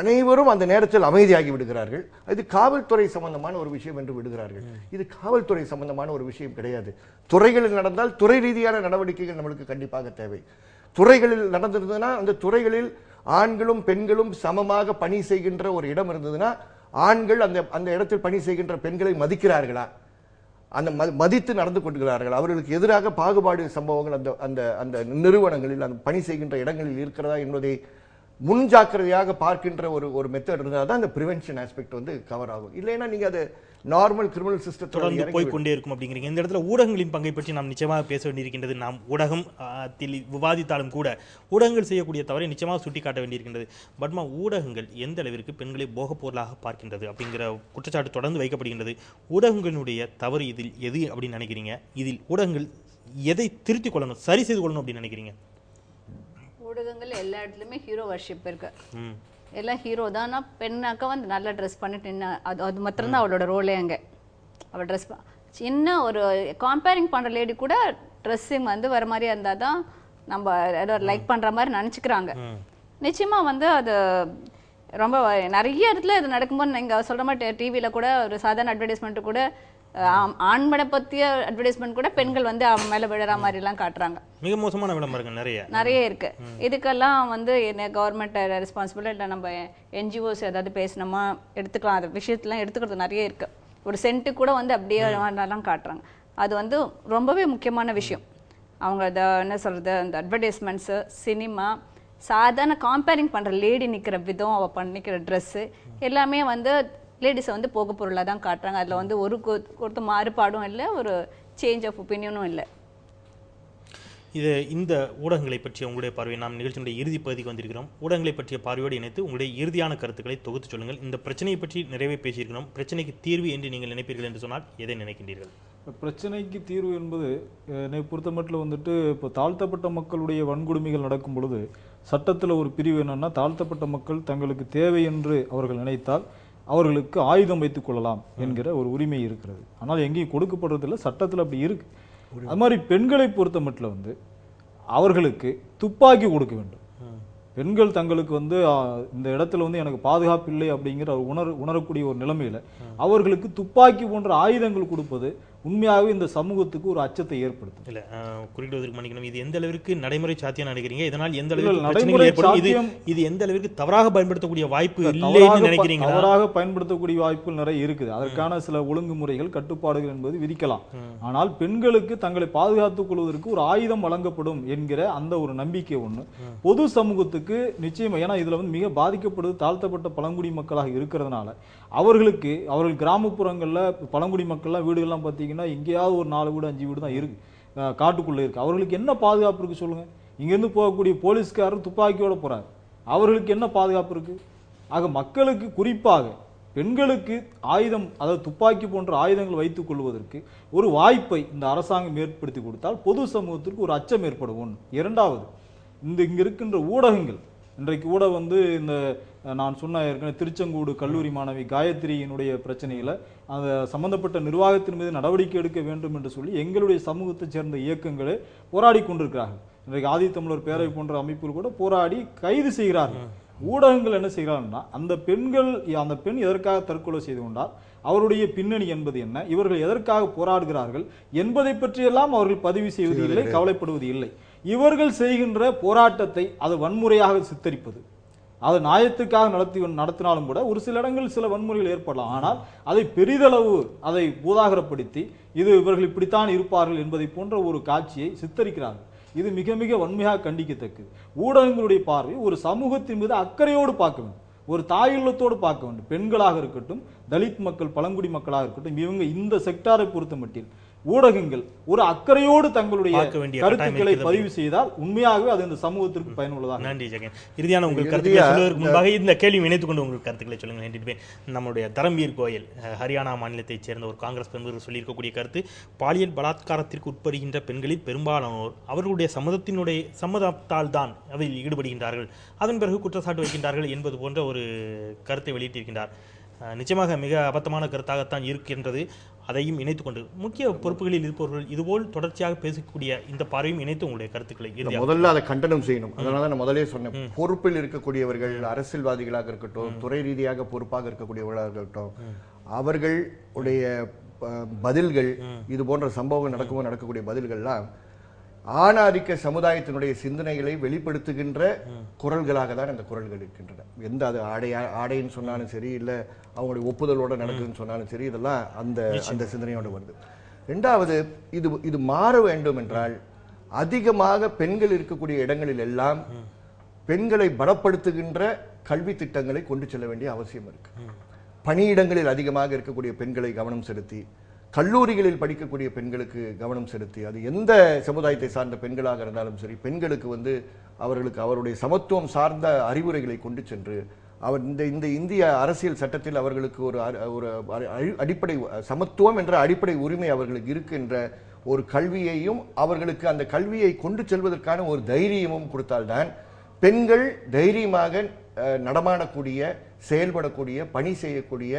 அனைவரும் அந்த நேரத்தில் அமைதியாகி விடுகிறார்கள். இது காவல்துறை சம்பந்தமான ஒரு விஷயம் என்று விடுகிறார்கள். இது காவல்துறை சம்பந்தமான ஒரு விஷயம் கிடையாது. துறைகளில் நடந்தால் துறை ரீதியான நடவடிக்கைகள் நம்மளுக்கு கண்டிப்பாக தேவை. துறைகளில் நடந்திருந்ததுன்னா அந்த துறைகளில் ஆண்களும் பெண்களும் சமமாக பணி செய்கின்ற ஒரு இடம் இருந்ததுன்னா ஆண்கள் அந்த இடத்தில் பணி செய்கின்ற பெண்களை மதிக்கிறார்களா, அந்த மதித்து நடந்து கொள்கிறார்கள், அவர்களுக்கு எதிராக பாகுபாடு சம்பவங்கள் அந்த நிறுவனங்களில் அந்த பணி செய்கின்ற இடங்களில் இருக்கிறதா என்பதை முன்ஜாக்கிரதையாக பார்க்கின்ற ஒரு மெத்தட் இருந்தால் தான் அந்த ப்ரிவென்ஷன் ஆஸ்பெக்ட் வந்து கவர் ஆகும். இல்லைன்னா நீங்க அதை நார்மல் கிரிமினல் சிஸ்டத்தோட தொடர்ந்து போய்கொண்டே இருக்கும் அப்படிங்கிறீங்க. இந்த இடத்துல ஊடகங்களின் பங்கை பற்றி நாம் நிச்சயமாக பேச வேண்டியிருக்கின்றது. நாம் ஊடகம் விவாதித்தாலும் கூட ஊடகங்கள் செய்யக்கூடிய தவறை நிச்சயமாக சுட்டிக்காட்ட வேண்டியிருக்கின்றது. பட்மா, ஊடகங்கள் எந்த அளவிற்கு பெண்களை போகப் பொருளாக பார்க்கின்றது அப்படிங்கிற குற்றச்சாட்டு தொடர்ந்து வைக்கப்படுகின்றது. ஊடகங்களுடைய தவறு இதில் எது அப்படின்னு நினைக்கிறீங்க? இதில் ஊடகங்கள் எதை திருத்திக் கொள்ளணும், சரி செய்து கொள்ளணும் அப்படின்னு நினைக்கிறீங்க? ஊடகங்கள் எல்லா இடத்துலையுமே ஹீரோ வர்ஷிப் இருக்கு. எல்லாம் ஹீரோ தான். பெண்ணாக்கா வந்து நல்லா ட்ரெஸ் பண்ணிட்டு அது மாத்திரம் தான் அவளோட ரோலே. அங்கே அவள் ட்ரெஸ் சின்ன ஒரு கம்பேரிங் பண்ணுற லேடி கூட ட்ரெஸ்ஸிங் வந்து வர மாதிரி இருந்தால் தான் நம்ம ஏதோ லைக் பண்ணுற மாதிரி நினச்சிக்கிறாங்க. நிச்சயமாக வந்து அது ரொம்ப நிறைய இடத்துல இது நடக்கும்போது நீங்கள் சொல்கிற மாதிரி டிவியில் கூட ஒரு சாதாரண அட்வர்டைஸ்மெண்ட்டு கூட ஆண்மனை பற்றிய அட்வர்டைஸ்மெண்ட் கூட பெண்கள் வந்து அவன் மேலே விழுற மாதிரிலாம் காட்டுறாங்க. மிக மோசமான விளம்பரங்கள் நிறைய இருக்கு. இதுக்கெல்லாம் வந்து என்ன கவர்மெண்ட் ரெஸ்பான்சிபிள் இல்லை, நம்ம என்ஜிஓஸ் ஏதாவது பேசினோமா எடுத்துக்கலாம். அது விஷயத்துலாம் எடுத்துக்கிறது நிறைய இருக்கு. ஒரு சென்ட்டு கூட வந்து அப்படியே எல்லாம் காட்டுறாங்க. அது வந்து ரொம்பவே முக்கியமான விஷயம். அவங்க என்ன சொல்றது, அந்த அட்வர்டைஸ்மெண்ட்ஸு, சினிமா, சாதாரண கம்பேரிங் பண்ணுற லேடி நிற்கிற விதம், அவள் பண்ணிக்கிற ட்ரெஸ்ஸு எல்லாமே வந்து லேடிஸை வந்து போக பொருளாக தான் காட்டுறாங்க. அதில் வந்து ஒரு மாறுபாடும் இல்லை, ஒரு சேஞ்ச் ஆஃப் ஒப்பீனியனும் இல்லை. இந்த ஊடகங்களை பற்றிய உங்களுடைய பார்வை, நாம் நிகழ்ச்சியினுடைய இறுதி பகுதிக்கு வந்திருக்கிறோம். ஊடகங்களை பற்றிய பார்வையோடு இணைத்து உங்களுடைய இறுதியான கருத்துக்களை தொகுத்து சொல்லுங்கள். இந்த பிரச்சனையை பற்றி நிறைவே பேசியிருக்கிறோம். பிரச்சனைக்கு தீர்வு என்று நீங்கள் நினைப்பீர்கள் என்று சொன்னால் எதை நினைக்கின்றீர்கள்? பிரச்சனைக்கு தீர்வு என்பது என்னை பொறுத்த மட்டும் வந்துட்டு இப்போ தாழ்த்தப்பட்ட மக்களுடைய வன்கொடுமைகள் நடக்கும் பொழுது சட்டத்தில் ஒரு பிரிவு என்னன்னா, தாழ்த்தப்பட்ட மக்கள் தங்களுக்கு தேவை என்று அவர்கள் நினைத்தால் அவர்களுக்கு ஆயுதம் வைத்துக் கொள்ளலாம் என்கிற ஒரு உரிமை இருக்கிறது. ஆனால் எங்கேயும் கொடுக்கப்படுறதில்லை, சட்டத்தில் அப்படி இருக்கு. அது மாதிரி பெண்களை பொறுத்த மட்டும் வந்து அவர்களுக்கு துப்பாக்கி கொடுக்க வேண்டும். பெண்கள் தங்களுக்கு வந்து இந்த இடத்துல வந்து எனக்கு பாதுகாப்பு இல்லை அப்படிங்கிற உணரக்கூடிய ஒரு நிலைமையில அவர்களுக்கு துப்பாக்கி போன்ற ஆயுதங்கள் கொடுப்பது உண்மையாகவே இந்த சமூகத்துக்கு ஒரு அச்சத்தை ஏற்படுத்தும். இல்ல குறிப்பிடுவதற்கு மன்னிக்கணும், இது எந்த அளவிற்கு நடைமுறை சாத்தியம் நினைக்கிறீங்க? இதனால் எந்த அளவுக்கு பிரச்சனைகள் ஏற்படும்? இது எந்த அளவிற்கு தவறாக பயன்படுத்தக்கூடிய வாய்ப்பு இல்லைன்னு நினைக்கிறீங்க? தவறாக பயன்படுத்தக்கூடிய வாய்ப்புகள் நிறைய இருக்குது. அதற்கான சில ஒழுங்குமுறைகள், கட்டுப்பாடுகள் என்பது விதிக்கலாம். ஆனால் பெண்களுக்கு தங்களை பாதுகாத்துக் கொள்வதற்கு ஒரு ஆயுதம் வழங்கப்படும் என்கிற அந்த ஒரு நம்பிக்கை ஒண்ணு பொது சமூகத்துக்கு நிச்சயம். ஏன்னா இதுல வந்து மிக பாதிக்கப்படுவது தாழ்த்தப்பட்ட பழங்குடி மக்களாக இருக்கிறதுனால அவர்கள் கிராமப்புறங்கள்ல பழங்குடி மக்கள்லாம் வீடுகள்லாம் பார்த்தீங்கன்னா எங்கேயாவது ஒரு 4 வீடு 5 வீடு தான் இருக்கு, காட்டுக்குள்ள இருக்கு. அவர்களுக்கு என்ன பாதுகாப்பு இருக்கு சொல்லுங்க? இங்கிருந்து போகக்கூடிய போலீஸ்காரர் துப்பாக்கியோட போறாரு, அவர்களுக்கு என்ன பாதுகாப்பு இருக்கு? ஆக மக்களுக்கு, குறிப்பாக பெண்களுக்கு ஆயுதம், அதாவது துப்பாக்கி போன்ற ஆயுதங்கள் வைத்துக் கொள்வதற்கு ஒரு வாய்ப்பை இந்த அரசாங்கம் ஏற்படுத்தி கொடுத்தால் பொது சமூகத்திற்கு ஒரு அச்சம் ஏற்படும். ஒன்று. இரண்டாவது, இங்க இருக்கின்ற ஊடகங்கள், இன்றைக்கு கூட வந்து இந்த நான் சொன்ன ஏற்கனவே திருச்செங்கோடு கல்லூரி மாணவி காயத்ரியினுடைய பிரச்சனையில அந்த சம்பந்தப்பட்ட நிர்வாகத்தின் மீது நடவடிக்கை எடுக்க வேண்டும் என்று சொல்லி எங்களுடைய சமூகத்தைச் சேர்ந்த இயக்கங்களே போராடி கொண்டிருக்கிறார்கள். இன்றைக்கு ஆதித்தமிழர் பேரவை போன்ற அமைப்புகள் கூட போராடி கைது செய்கிறார்கள். ஊடகங்கள் என்ன செய்கிறார்கள்னா, அந்த பெண் எதற்காக தற்கொலை செய்து கொண்டால் அவருடைய பின்னணி என்பது என்ன, இவர்கள் எதற்காக போராடுகிறார்கள் என்பதை பற்றியெல்லாம் அவர்கள் பதிவு செய்வது இல்லை, கவலைப்படுவது இல்லை. இவர்கள் செய்கின்ற போராட்டத்தை அது வன்முறையாக சித்தரிப்பது, அது நியாயத்துக்காக நடத்தினாலும் கூட ஒரு சில இடங்களில் சில வன்முறைகள் ஏற்படலாம். ஆனால் அதை பெரிதளவு அதை பூதாகரப்படுத்தி இது இவர்கள் இப்படித்தான் இருப்பார்கள் என்பதை போன்ற ஒரு காட்சியை சித்தரிக்கிறார்கள். இது மிக மிக வன்மையாக கண்டிக்கத்தக்கது. ஊடகங்களுடைய பார்வை ஒரு சமூகத்தின் மீது அக்கறையோடு பார்க்க வேண்டும், ஒரு தாயுள்ளத்தோடு பார்க்க வேண்டும். பெண்களாக இருக்கட்டும், தலித் மக்கள், பழங்குடி மக்களாக இருக்கட்டும், இவங்க இந்த செக்டாரை பொறுத்த மட்டில் ஊடகங்கள் ஒரு அக்கறையோடு தங்களுடைய கருத்துக்களை பதிவு செய்தால் உண்மையாகவே அது இந்த சமூகத்திற்கு பயனுள்ளதாக. நன்றி ஜெகன். இறுதியான உங்கள் கருத்துக்களை சொல்வதற்கு முன்பாக இந்த கேள்வி இணைத்துக் கொண்டு உங்கள் கருத்துக்களை சொல்லுங்கள் என்று நம்முடைய தரம்வீர் கோயல், ஹரியானா மாநிலத்தைச் சேர்ந்த ஒரு காங்கிரஸ் பெண்கள் சொல்லியிருக்கக்கூடிய கருத்து, பாலியல் பலாத்காரத்திற்கு உட்படுகின்ற பெண்களில் பெரும்பாலானோர் அவர்களுடைய சம்மதத்தால் தான் அதில் ஈடுபடுகின்றார்கள், அதன் பிறகு குற்றச்சாட்டு வைக்கின்றார்கள் என்பது போன்ற ஒரு கருத்தை வெளியிட்டிருக்கின்றார். நிச்சயமாக மிக அபத்தமான கருத்தாகத்தான் இருக்கின்றது. அதையும் இணைத்துக் கொண்டு முக்கிய பொறுப்புகளில் இருப்பவர்கள் இதுபோல் தொடர்ச்சியாக பேசக்கூடிய இந்த பார்வையும் இணைத்து உங்களுடைய கருத்துக்களை முதல்ல அதை கண்டனம் செய்யணும். அதனால நான் முதலே சொன்னேன், பொறுப்பில் இருக்கக்கூடியவர்கள், அரசியல்வாதிகளாக இருக்கட்டும், துறை ரீதியாக பொறுப்பாக இருக்கக்கூடியவர்களாக இருக்கட்டும், அவர்களுடைய பதில்கள், இது போன்ற சம்பவங்கள் நடக்கக்கூடிய பதில்கள்லாம் ஆணாதிக்க சமுதாயத்தினுடைய சிந்தனைகளை வெளிப்படுத்துகின்ற குரல்களாக தான் அந்த குரல்கள் இருக்கின்றன. எந்த அது ஆடைன்னு சொன்னாலும் சரி, இல்லை அவங்களுடைய ஒப்புதலோட நடக்குதுன்னு சொன்னாலும் சரி, இதெல்லாம் அந்த சிந்தனையோட வருது. ரெண்டாவது, இது மாற வேண்டும் என்றால் அதிகமாக பெண்கள் இருக்கக்கூடிய இடங்களில் எல்லாம் பெண்களை பலப்படுத்துகின்ற கல்வி திட்டங்களை கொண்டு செல்ல வேண்டிய அவசியம் இருக்கு. பணியிடங்களில் அதிகமாக இருக்கக்கூடிய பெண்களை கவனம் செலுத்தி, கல்லூரிகளில் படிக்கக்கூடிய பெண்களுக்கு கவனம் செலுத்தி, அது எந்த சமுதாயத்தை சார்ந்த பெண்களாக இருந்தாலும் சரி, பெண்களுக்கு அவர்களுக்கு அவருடைய சமத்துவம் சார்ந்த அறிவுரைகளை கொண்டு சென்று அவர் இந்த இந்திய அரசியல் சட்டத்தில் அவர்களுக்கு ஒரு அடிப்படை சமத்துவம் என்ற அடிப்படை உரிமை அவர்களுக்கு இருக்கின்ற ஒரு கல்வியையும் அவர்களுக்கு அந்த கல்வியை கொண்டு செல்வதற்கான ஒரு தைரியமும் கொடுத்தால்தான் பெண்கள் தைரியமாக நடமாடக்கூடிய, செயல்படக்கூடிய, பணி செய்யக்கூடிய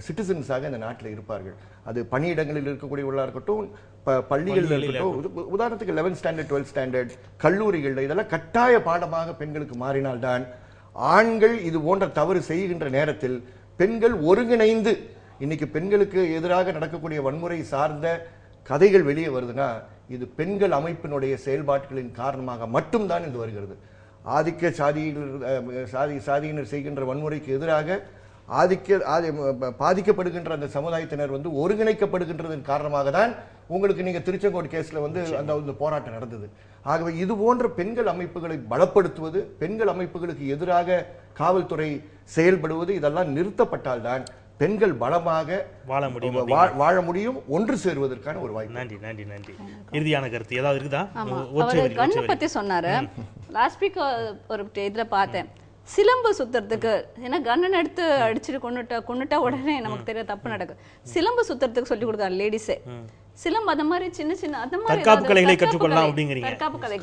சிட்டிசன்ஸாக இந்த நாட்டில் இருப்பார்கள். அது பணியிடங்களில் இருக்கக்கூடியவர்களாக இருக்கட்டும், பள்ளிகளில் இருக்கட்டும். உதாரணத்துக்கு 11th ஸ்டாண்டர்ட் 12th ஸ்டாண்டர்ட் கல்லூரிகளில் இதெல்லாம் கட்டாய பாடமாக பெண்களுக்கு மாறினால்தான் ஆண்கள் இது போன்ற தவறு செய்கின்ற நேரத்தில் பெண்கள் ஒருங்கிணைந்து, இன்னைக்கு பெண்களுக்கு எதிராக நடக்கக்கூடிய வன்முறை சார்ந்த கதைகள் வெளியே வருதுன்னா இது பெண்கள் அமைப்பினுடைய செயல்பாடுகளின் காரணமாக மட்டும்தான் இது வருகிறது. ஆதிக்க சாதியினர் செய்கின்ற வன்முறைக்கு எதிராக பாதிக்கப்படுகின்ற அந்த சமுதாயத்தினர் ஒருங்கிணைக்கப்படுகின்றதன் காரணமாக தான் உங்களுக்கு நீங்க திருச்செங்கோடு கேஸ்ல அந்த போராட்டம் நடந்தது. ஆகவே இது போன்ற பெண்கள் அமைப்புகளை பலப்படுத்துவது, பெண்கள் அமைப்புகளுக்கு எதிராக காவல்துறை செயல்படுவது, இதெல்லாம் நிறுத்தப்பட்டால்தான் பெண்கள் பலமாக வாழ முடியும், ஒன்று சேருவதற்கான ஒரு வாய்ப்பு. நன்றி நன்றி நன்றி. இறுதியான கருத்து ஏதாவது இருக்குதா? அவர் கண்ணை பத்தி சொன்னாரு. லாஸ்ட் வீக் ஒரு இதுல பார்த்தேன், சிலம்பு சுத்துறதுக்கு, ஏன்னா கண்ணன் எடுத்து அடிச்சுட்டு கொண்டுட்டா உடனே நமக்கு தெரிய தப்பு நடக்கும். சிலம்பு சுத்துறதுக்கு சொல்லி கொடுத்தாரு லேடிஸே. சிலம்பு அந்த மாதிரி சின்ன சின்ன அந்த மாதிரி தற்காப்பு கலைகளை கற்றுக்கொள்ளலாம் அப்படிங்கிறீங்க. தற்காப்பு கலை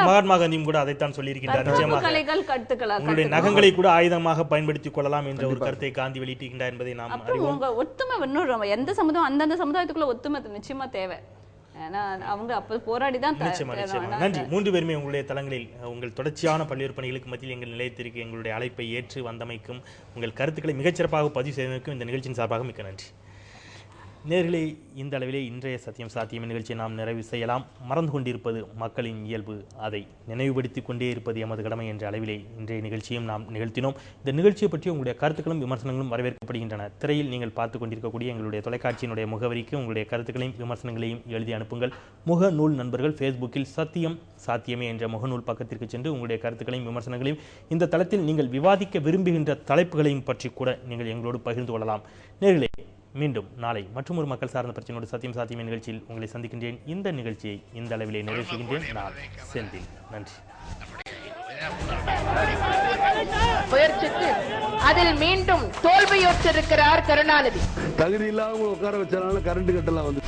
மகாத்மா காந்தியும் கூட அதைத்தான் சொல்லியிருக்கின்றார். நிச்சயமாக கலைகள் கற்றுக்கலாம், உங்களுடைய நகங்களை கூட ஆயுதமாக பயன்படுத்திக் கொள்ளலாம் என்ற ஒரு கருத்தை காந்தி வெளியிட்டிருக்கின்றார் என்பதை நாம் அறிவோம். ஒத்துமை இன்னொரு எந்த சமுதாயம் அந்தந்த சமுதாயத்துக்குள்ள ஒத்துமை நிச்சயமா தேவை. அவங்க அப்ப போராடிதான். நன்றி. 3 பேருமே உங்களுடைய தளங்களில் உங்கள் தொடர்ச்சியான பல்வேறு பணிகளுக்கு மத்தியில் எங்கள் நிலையத்திற்கு எங்களுடைய அழைப்பை ஏற்று வந்தமைக்கும், உங்கள் கருத்துக்களை மிகச்சிறப்பாக பதிவு செய்தமைக்கும் இந்த நிகழ்ச்சியின் சார்பாக மிக்க நன்றி. நேர்களே, இந்த அளவிலே இன்றைய சத்தியம் சாத்தியம் நிகழ்ச்சியை நாம் நிறைவு செய்யலாம். மறந்து கொண்டிருப்பது மக்களின் இயல்பு, அதை நினைவுபடுத்தி கொண்டே இருப்பது எமது கடமை என்ற அளவிலே இன்றைய நிகழ்ச்சியும் நாம் நிகழ்த்தினோம். இந்த நிகழ்ச்சியை பற்றி உங்களுடைய கருத்துக்களும் விமர்சனங்களும் வரவேற்கப்படுகின்றன. திரையில் நீங்கள் பார்த்து கொண்டிருக்கக்கூடிய எங்களுடைய தொலைக்காட்சியினுடைய முகவரிக்கு உங்களுடைய கருத்துக்களையும் விமர்சனங்களையும் எழுதி அனுப்புங்கள். முகநூல் நண்பர்கள் ஃபேஸ்புக்கில் சத்தியம் சாத்தியமே என்ற முகநூல் பக்கத்திற்கு சென்று உங்களுடைய கருத்துக்களையும் விமர்சனங்களையும், இந்த தளத்தில் நீங்கள் விவாதிக்க விரும்புகின்ற தலைப்புகளையும் பற்றி கூட நீங்கள் எங்களோடு பகிர்ந்து கொள்ளலாம். நேர்களே, மீண்டும் நாளை மற்றும் ஒரு மக்கள் சார்ந்த பிரச்சனையோடு சத்தியம் சாத்தியமே நிகழ்ச்சியில் உங்களை சந்திக்கின்றேன். இந்த நிகழ்ச்சியை இந்த அளவிலே நிறைவு செய்கின்றேன். நான் செந்தில். நன்றி. முயற்சித்து அதில் மீண்டும் தோல்வியுற்றிருக்கிறார் கருணாநிதி. தகுதி இல்லாம உட்கார வச்சாலும் கரண்ட் கட்டலாம்